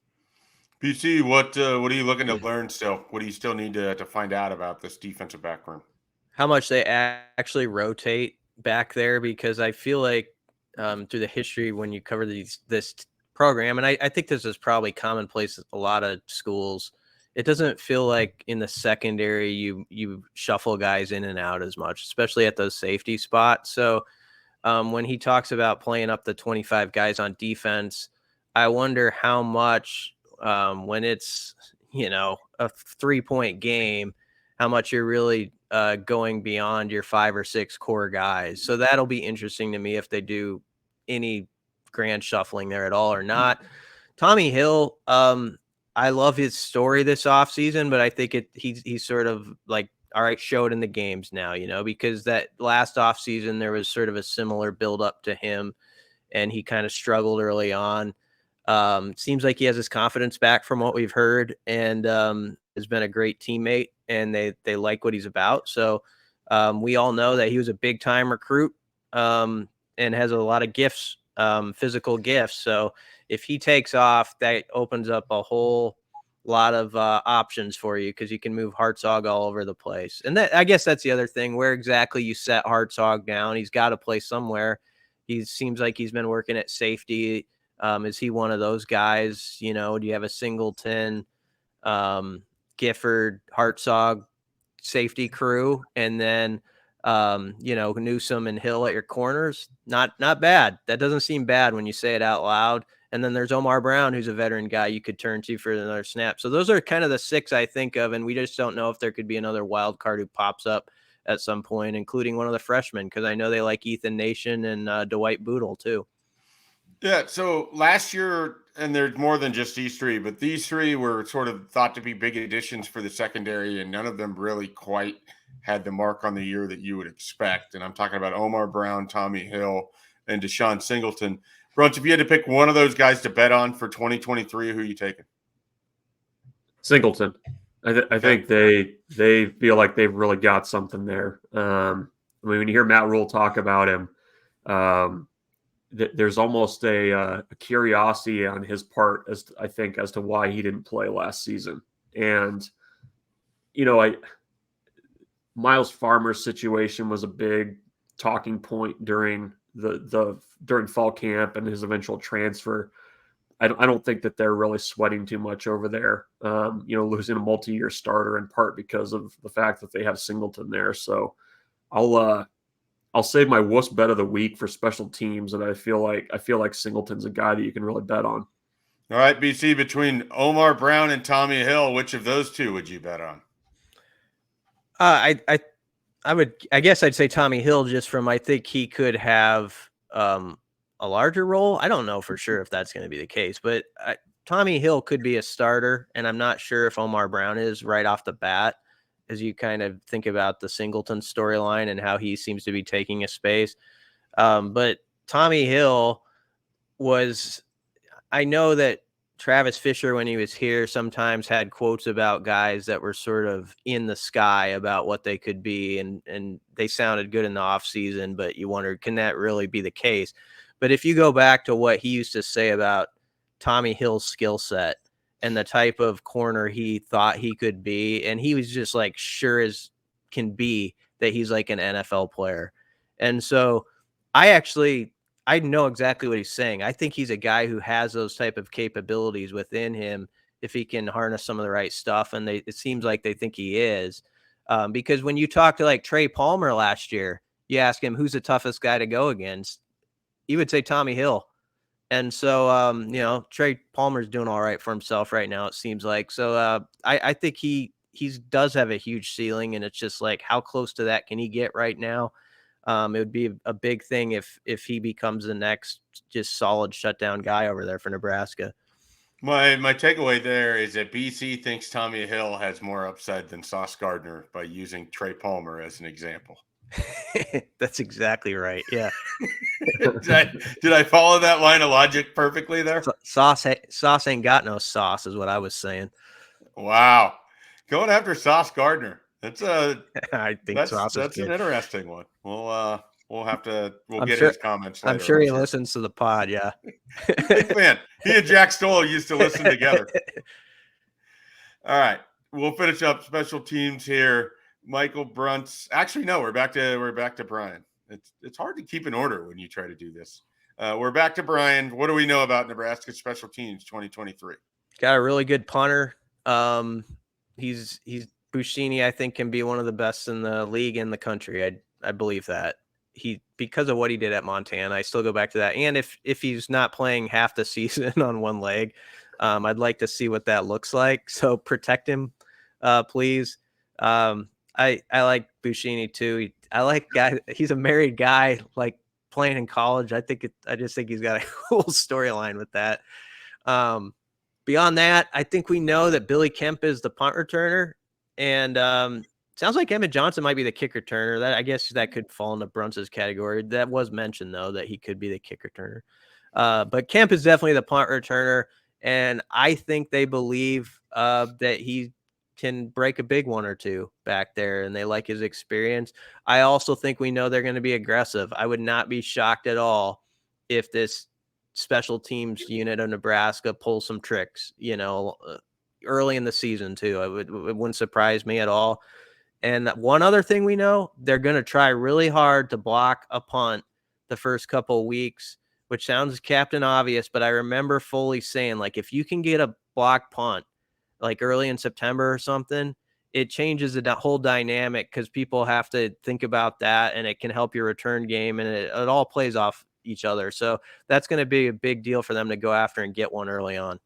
S1: BC, what are you looking to learn still? What do you still need to find out about this defensive backroom?
S2: How much they actually rotate back there, because I feel like through the history when you cover this program, and I think this is probably commonplace at a lot of schools, it doesn't feel like in the secondary you shuffle guys in and out as much, especially at those safety spots. So when he talks about playing up the 25 guys on defense, I wonder how much when it's, a 3-point game, how much you're really going beyond your 5 or 6 core guys. So that'll be interesting to me if they do any grand shuffling there at all or not. Tommy Hill, I love his story this offseason, but I think he's sort of like, all right, show it in the games now, because that last offseason there was sort of a similar build up to him and he kind of struggled early on. Seems like he has his confidence back from what we've heard, and has been a great teammate, and they like what he's about. So we all know that he was a big time recruit and has a lot of gifts, physical gifts. So if he takes off, that opens up a whole lot of options for you, because you can move Hartzog all over the place. And I guess that's the other thing, where exactly you set Hartzog down. He's got to play somewhere. He seems like he's been working at safety. Is he one of those guys? Do you have a Singleton, Gifford, Hartzog safety crew, and then Newsome and Hill at your corners? Not bad. That doesn't seem bad when you say it out loud. And then there's Omar Brown, who's a veteran guy you could turn to for another snap. So those are kind of the 6 I think of, and we just don't know if there could be another wild card who pops up at some point, including one of the freshmen, because I know they like Ethan Nation and Dwight Boodle too.
S1: Yeah, so last year, and there's more than just these 3, but these 3 were sort of thought to be big additions for the secondary, and none of them really quite had the mark on the year that you would expect. And I'm talking about Omar Brown, Tommy Hill, and Deshaun Singleton. Brunch, if you had to pick one of those guys to bet on for 2023, who are you taking?
S3: Singleton. I think they feel like they've really got something there. When you hear Matt Rhule talk about him, there's almost a curiosity on his part as to why he didn't play last season. And Miles Farmer's situation was a big talking point during during fall camp and his eventual transfer. I don't think that they're really sweating too much over there. Losing a multi-year starter in part because of the fact that they have Singleton there. So I'll save my wuss bet of the week for special teams, and I feel like Singleton's a guy that you can really bet on.
S1: All right, BC, between Omar Brown and Tommy Hill, which of those 2 would you bet on?
S2: I guess I'd say Tommy Hill, just from, I think he could have a larger role. I don't know for sure if that's going to be the case, but Tommy Hill could be a starter, and I'm not sure if Omar Brown is right off the bat, as you kind of think about the Singleton storyline and how he seems to be taking a space. But Tommy Hill I know that Travis Fisher, when he was here, sometimes had quotes about guys that were sort of in the sky about what they could be, and they sounded good in the offseason, but you wondered, can that really be the case? But if you go back to what he used to say about Tommy Hill's skill set and the type of corner he thought he could be, and he was just like sure as can be that he's like an NFL player. And so I know exactly what he's saying. I think he's a guy who has those type of capabilities within him if he can harness some of the right stuff. And it seems like they think he is. Because when you talk to like Trey Palmer last year, you ask him who's the toughest guy to go against, he would say Tommy Hill. And so, Trey Palmer's doing all right for himself right now, it seems like. So I think he does have a huge ceiling, and it's just like, how close to that can he get right now? It would be a big thing if he becomes the next just solid shutdown guy over there for Nebraska.
S1: My takeaway there is that BC thinks Tommy Hill has more upside than Sauce Gardner by using Trey Palmer as an example.
S2: That's exactly right. Yeah.
S1: Did I follow that line of logic perfectly there?
S2: Sauce ain't got no sauce is what I was saying.
S1: Wow. Going after Sauce Gardner. That's
S2: I think Sauce is
S1: that's
S2: good.
S1: an interesting one. We'll
S2: I'm
S1: get
S2: sure,
S1: his comments later.
S2: I'm sure he listens to the pod. Yeah.
S1: Big fan. He and Jack Stoll used to listen together. All right. We'll finish up special teams here. Michael Bruntz. Actually, no, we're back to Brian. It's hard to keep in order when you try to do this. We're back to Brian. What do we know about Nebraska special teams 2023?
S2: Got a really good punter. He's Buschini, I think, can be one of the best in the league in the country. I believe that. Because of what he did at Montana, I still go back to that. And if he's not playing half the season on one leg, I'd like to see what that looks like. So protect him, please. I like Buschini too. He's a married guy, like playing in college. I just think he's got a cool storyline with that. Beyond that, I think we know that Billy Kemp is the punt returner, and sounds like Emmett Johnson might be the kick returner. I guess that could fall into Bruntz's category. That was mentioned though, that he could be the kick returner. But Kemp is definitely the punt returner, and I think they believe that he can break a big one or two back there, and they like his experience. I also think we know they're going to be aggressive. I would not be shocked at all if this special teams unit of Nebraska pulls some tricks, early in the season too. It wouldn't surprise me at all. And one other thing we know, they're going to try really hard to block a punt the first couple of weeks, which sounds Captain Obvious, but I remember Foley saying, like, if you can get a block punt like early in September or something, it changes the whole dynamic because people have to think about that, and it can help your return game, and it all plays off each other. So that's going to be a big deal for them to go after and get one early on.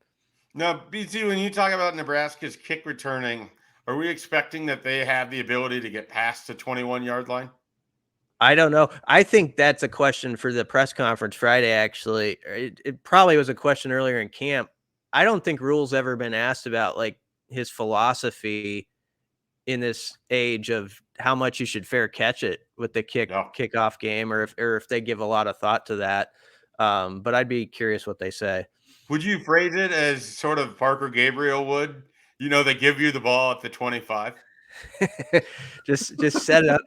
S1: Now, BT, when you talk about Nebraska's kick returning, are we expecting that they have the ability to get past the 21-yard line?
S2: I don't know. I think that's a question for the press conference Friday, actually. It probably was a question earlier in camp. I don't think Rhule's ever been asked about like his philosophy in this age of how much you should fair catch it with the kickoff game, or if they give a lot of thought to that. But I'd be curious what they say.
S1: Would you phrase it as sort of Parker Gabriel would? They give you the ball at the 25.
S2: just set it up.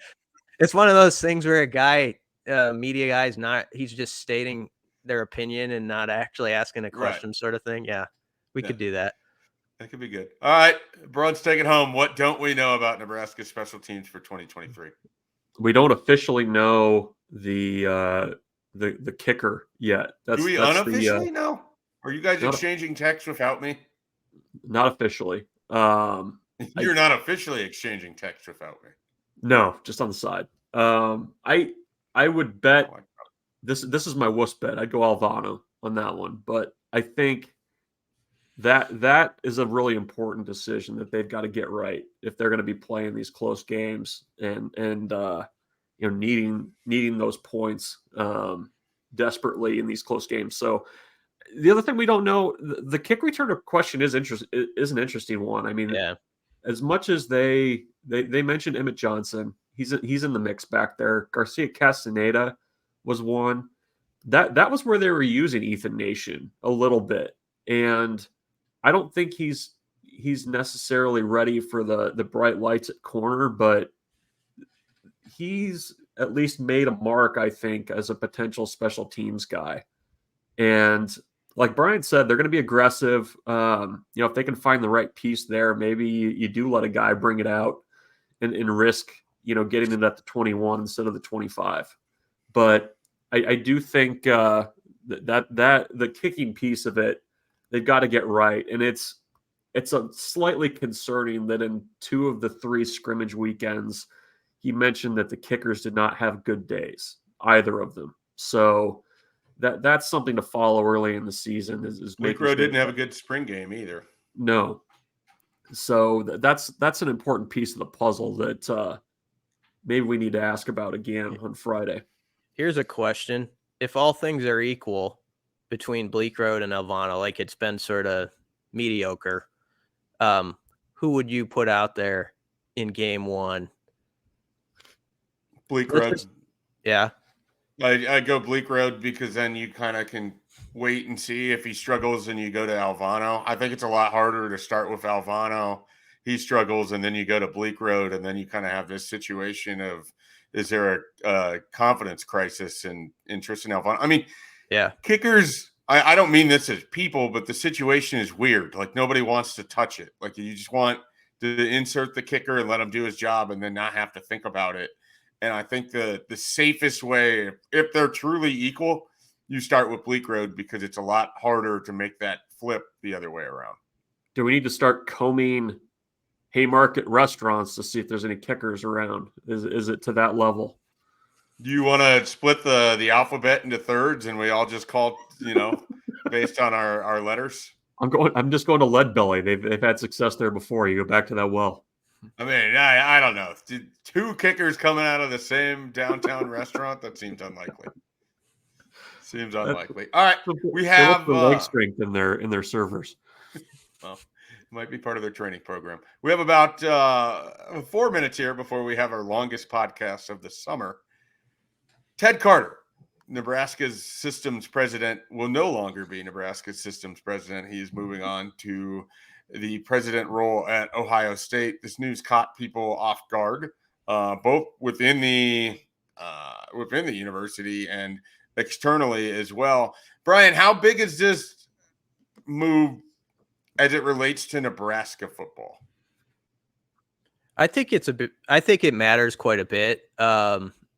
S2: It's one of those things where a guy, media guy, he's just stating their opinion and not actually asking a question, right, sort of thing. Yeah, we could do that.
S1: That could be good. All right, Broads, take it home. What don't we know about Nebraska special teams for 2023?
S3: We don't officially know the kicker yet.
S1: Do we unofficially know? Are you guys exchanging texts without me?
S3: Not officially.
S1: You're not officially exchanging texts without me.
S3: No, just on the side. I would bet this is my wuss bet. I'd go Alvano on that one, but I think that is a really important decision that they've got to get right if they're going to be playing these close games and needing those points desperately in these close games. So the other thing we don't know, the kick returner question is an interesting one. I mean, as much as they mentioned Emmett Johnson, he's in the mix back there. Garcia Castaneda was one. That was where they were using Ethan Nation a little bit, and I don't think he's necessarily ready for the bright lights at corner, but he's at least made a mark, I think, as a potential special teams guy. And like Brian said, they're going to be aggressive. If they can find the right piece there, maybe you do let a guy bring it out and risk, getting it at the 21 instead of the 25. But I do think that the kicking piece of it, they've got to get right. And it's a slightly concerning that in 2 of the 3 scrimmage weekends, he mentioned that the kickers did not have good days, either of them. So that's something to follow early in the season. Is
S1: Bleeckrow didn't have a good spring game either.
S3: No. So that's an important piece of the puzzle that maybe we need to ask about again on Friday.
S2: Here's a question. If all things are equal between Bleeckrow and Alvano, like it's been sort of mediocre, who would you put out there in game 1?
S1: Bleeckrow.
S2: Yeah.
S1: I go Bleeckrow because then you kind of can wait and see if he struggles and you go to Alvano. I think it's a lot harder to start with Alvano he struggles, and then you go to Bleak Road, and then you kind of have this situation of, is there a confidence crisis in Tristan Alfon? I mean,
S2: Yeah.
S1: kickers, I don't mean this as people, but the situation is weird. Like, nobody wants to touch it. Like, you just want to insert the kicker and let him do his job and then not have to think about it. And I think the safest way, if they're truly equal, you start with Bleak Road, because it's a lot harder to make that flip the other way around.
S3: Do we need to start combing Haymarket restaurants to see if there's any kickers around? Is it to that level?
S1: Do you want to split the alphabet into thirds and we all just call, based on our letters?
S3: I'm just going to Lead Belly. They've had success there before. You go back to that well.
S1: I mean, I don't know. Two kickers coming out of the same downtown restaurant? That seems unlikely. All right, we have
S3: leg strength in their servers.
S1: Well, it might be part of their training program. We have about 4 minutes here before we have our longest podcast of the summer. Ted Carter, Nebraska's systems president, will no longer be Nebraska's systems president. He is moving on to the president role at Ohio State. This news caught people off guard, both within the university and externally as well. Brian, how big is this move as it relates to Nebraska football?
S2: I think it matters quite a bit.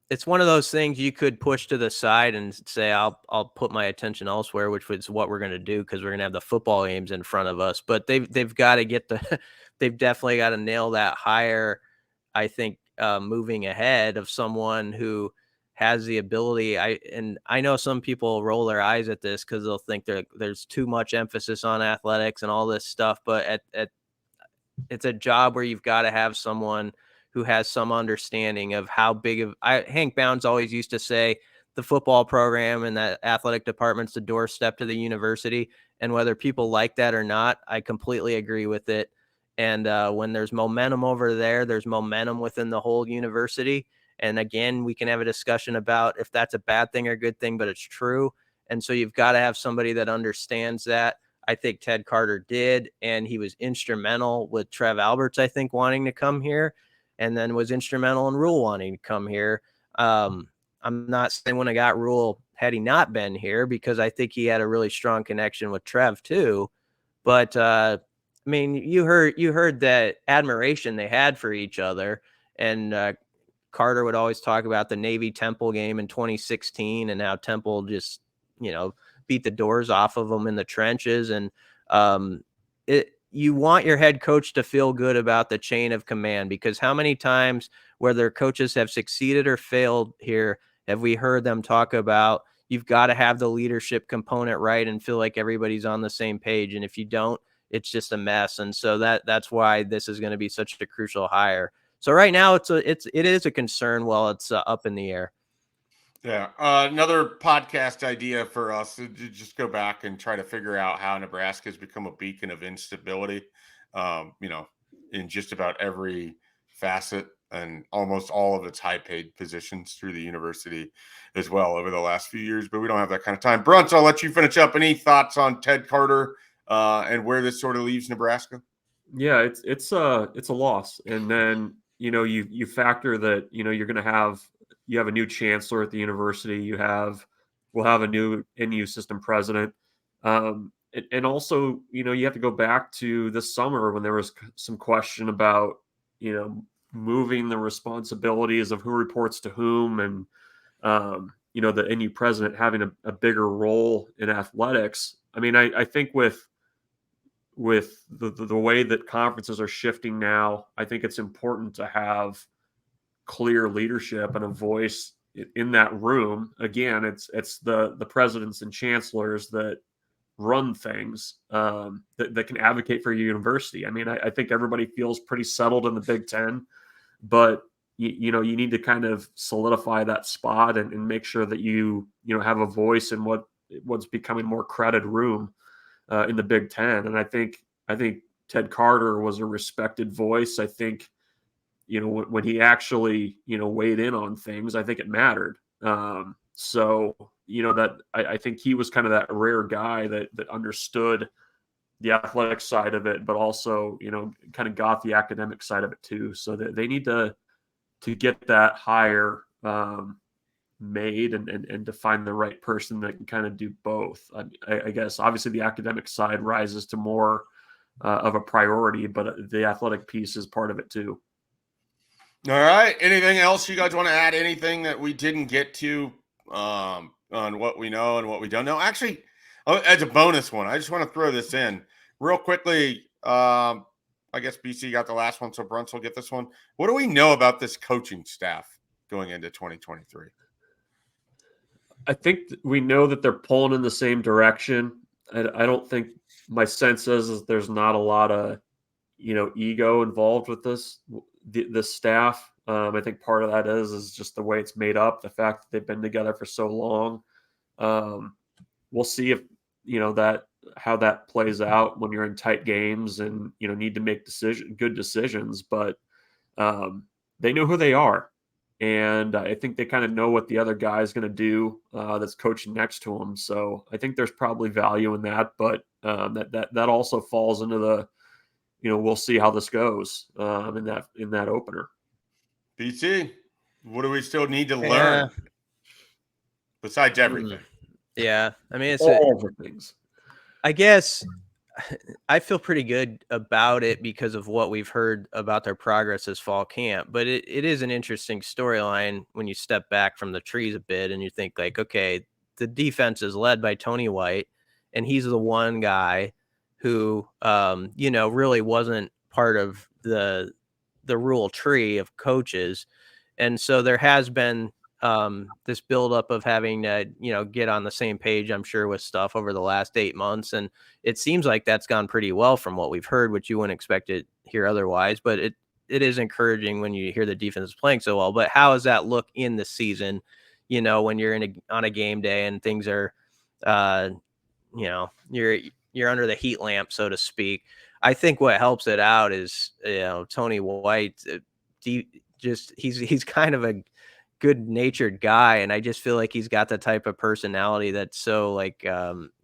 S2: It's one of those things you could push to the side and say, I'll put my attention elsewhere, which is what we're going to do, because we're going to have the football games in front of us. But they've got to get they've definitely got to nail that hire. I think moving ahead of someone who has the ability. I know some people roll their eyes at this because they'll think there's too much emphasis on athletics and all this stuff. But it's a job where you've got to have someone who has some understanding of how big of Hank Bounds always used to say the football program and that athletic department's the doorstep to the university. And whether people like that or not, I completely agree with it. And when there's momentum over there, there's momentum within the whole university. And again, we can have a discussion about if that's a bad thing or a good thing, but it's true. And so you've got to have somebody that understands that. I think Ted Carter did, and he was instrumental with Trev Alberts, I think, wanting to come here, and then was instrumental in Rhule wanting to come here. I'm not saying when I got Rhule had he not been here, because I think he had a really strong connection with Trev too. But I mean, you heard that admiration they had for each other, and Carter would always talk about the Navy Temple game in 2016 and how Temple just, beat the doors off of them in the trenches. And you want your head coach to feel good about the chain of command, because how many times, whether coaches have succeeded or failed here, have we heard them talk about, you've got to have the leadership component right and feel like everybody's on the same page. And if you don't, it's just a mess. And so that's why this is going to be such a crucial hire. So right now it is a concern while it's up in the air.
S1: Yeah. Another podcast idea for us to just go back and try to figure out how Nebraska has become a beacon of instability, in just about every facet and almost all of its high paid positions through the university as well over the last few years. But we don't have that kind of time. Bruns, I'll let you finish up. Any thoughts on Ted Carter and where this sort of leaves Nebraska?
S3: Yeah, it's a loss. And then, you factor that, you're going to have a new chancellor at the university. We'll have a new NU system president. And also, you have to go back to this summer when there was some question about, moving the responsibilities of who reports to whom, and, the NU president having a bigger role in athletics. I mean, I think with the way that conferences are shifting now, I think it's important to have clear leadership and a voice in that room. Again, it's the presidents and chancellors that run things, that can advocate for your university. I mean, I think everybody feels pretty settled in the Big Ten, but you need to kind of solidify that spot and make sure that you have a voice in what's becoming more crowded room in the Big Ten. And I think Ted Carter was a respected voice. I think, when he actually, weighed in on things, I think it mattered. So, that I think he was kind of that rare guy that understood the athletic side of it, but also, kind of got the academic side of it too. So that they need to get that hire made and to find the right person that can kind of do both. I guess obviously the academic side rises to more of a priority, but the athletic piece is part of it too.
S1: All right. Anything else you guys want to add? Anything that we didn't get to on what we know and what we don't know? Actually, as a bonus one, I just want to throw this in real quickly. I guess BC got the last one, so Bruns will get this one. What do we know about this coaching staff going into 2023?
S3: I think we know that they're pulling in the same direction. I don't think, my sense is there's not a lot of, ego involved with this staff. I think part of that is just the way it's made up, the fact that they've been together for so long. We'll see if, how that plays out when you're in tight games and, need to make good decisions, but they know who they are. And I think they kind of know what the other guy is going to do that's coaching next to him. So I think there's probably value in that, but that also falls into the, we'll see how this goes in that opener.
S1: BC, what do we still need to learn besides everything?
S2: Yeah, I mean, it's
S3: all the things.
S2: I guess I feel pretty good about it because of what we've heard about their progress this fall camp. But it is an interesting storyline when you step back from the trees a bit and you think like, okay, the defense is led by Tony White, and he's the one guy who, really wasn't part of the Rhule tree of coaches. And so there has been this buildup of having to, get on the same page, I'm sure, with stuff over the last 8 months. And it seems like that's gone pretty well from what we've heard, which you wouldn't expect it here otherwise. But it is encouraging when you hear the defense is playing so well. But how does that look in the season, when you're on a game day and things are, you're under the heat lamp, so to speak. I think what helps it out is, Tony White, he's kind of a good-natured guy, and I just feel like he's got the type of personality that's so like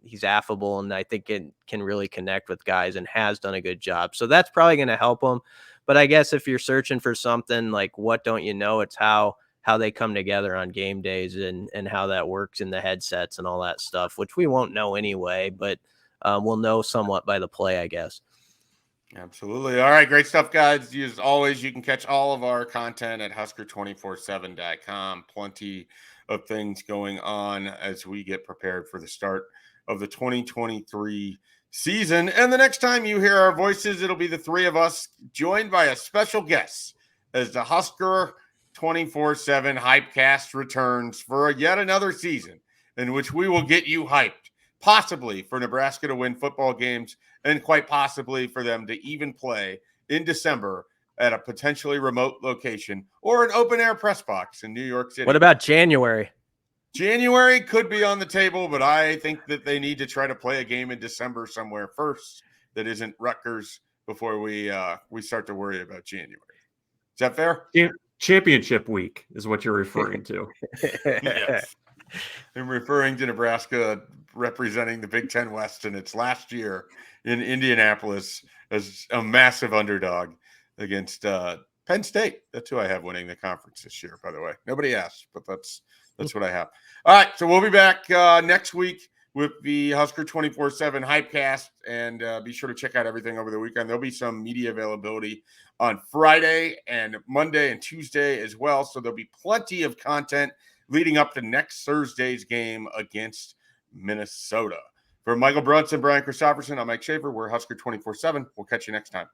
S2: he's affable, and I think it can really connect with guys and has done a good job. So that's probably going to help him. But I guess if you're searching for something like what don't you know, it's how they come together on game days and how that works in the headsets and all that stuff, which we won't know anyway, but we'll know somewhat by the play, I guess.
S1: Absolutely. All right. Great stuff, guys. As always, you can catch all of our content at Husker247.com. Plenty of things going on as we get prepared for the start of the 2023 season. And the next time you hear our voices, it'll be the three of us joined by a special guest as the Husker 24/7 Hypecast returns for yet another season in which we will get you hyped, possibly for Nebraska to win football games and quite possibly for them to even play in December at a potentially remote location or an open-air press box in New York City.
S2: What about January?
S1: January could be on the table, but I think that they need to try to play a game in December somewhere first that isn't Rutgers before we start to worry about January. Is that fair?
S3: Championship week is what you're referring to.
S1: Yes. I'm referring to Nebraska representing the Big Ten West in its last year in Indianapolis as a massive underdog against Penn State. That's who I have winning the conference this year, by the way. Nobody asked, but that's what I have. All right, so we'll be back next week with the Husker 24/7 Hypecast, and be sure to check out everything over the weekend. There'll be some media availability on Friday and Monday and Tuesday as well, so there'll be plenty of content leading up to next Thursday's game against Minnesota. For Michael Brunson, Brian Christopherson, I'm Mike Schaefer. We're Husker 24/7. We'll catch you next time.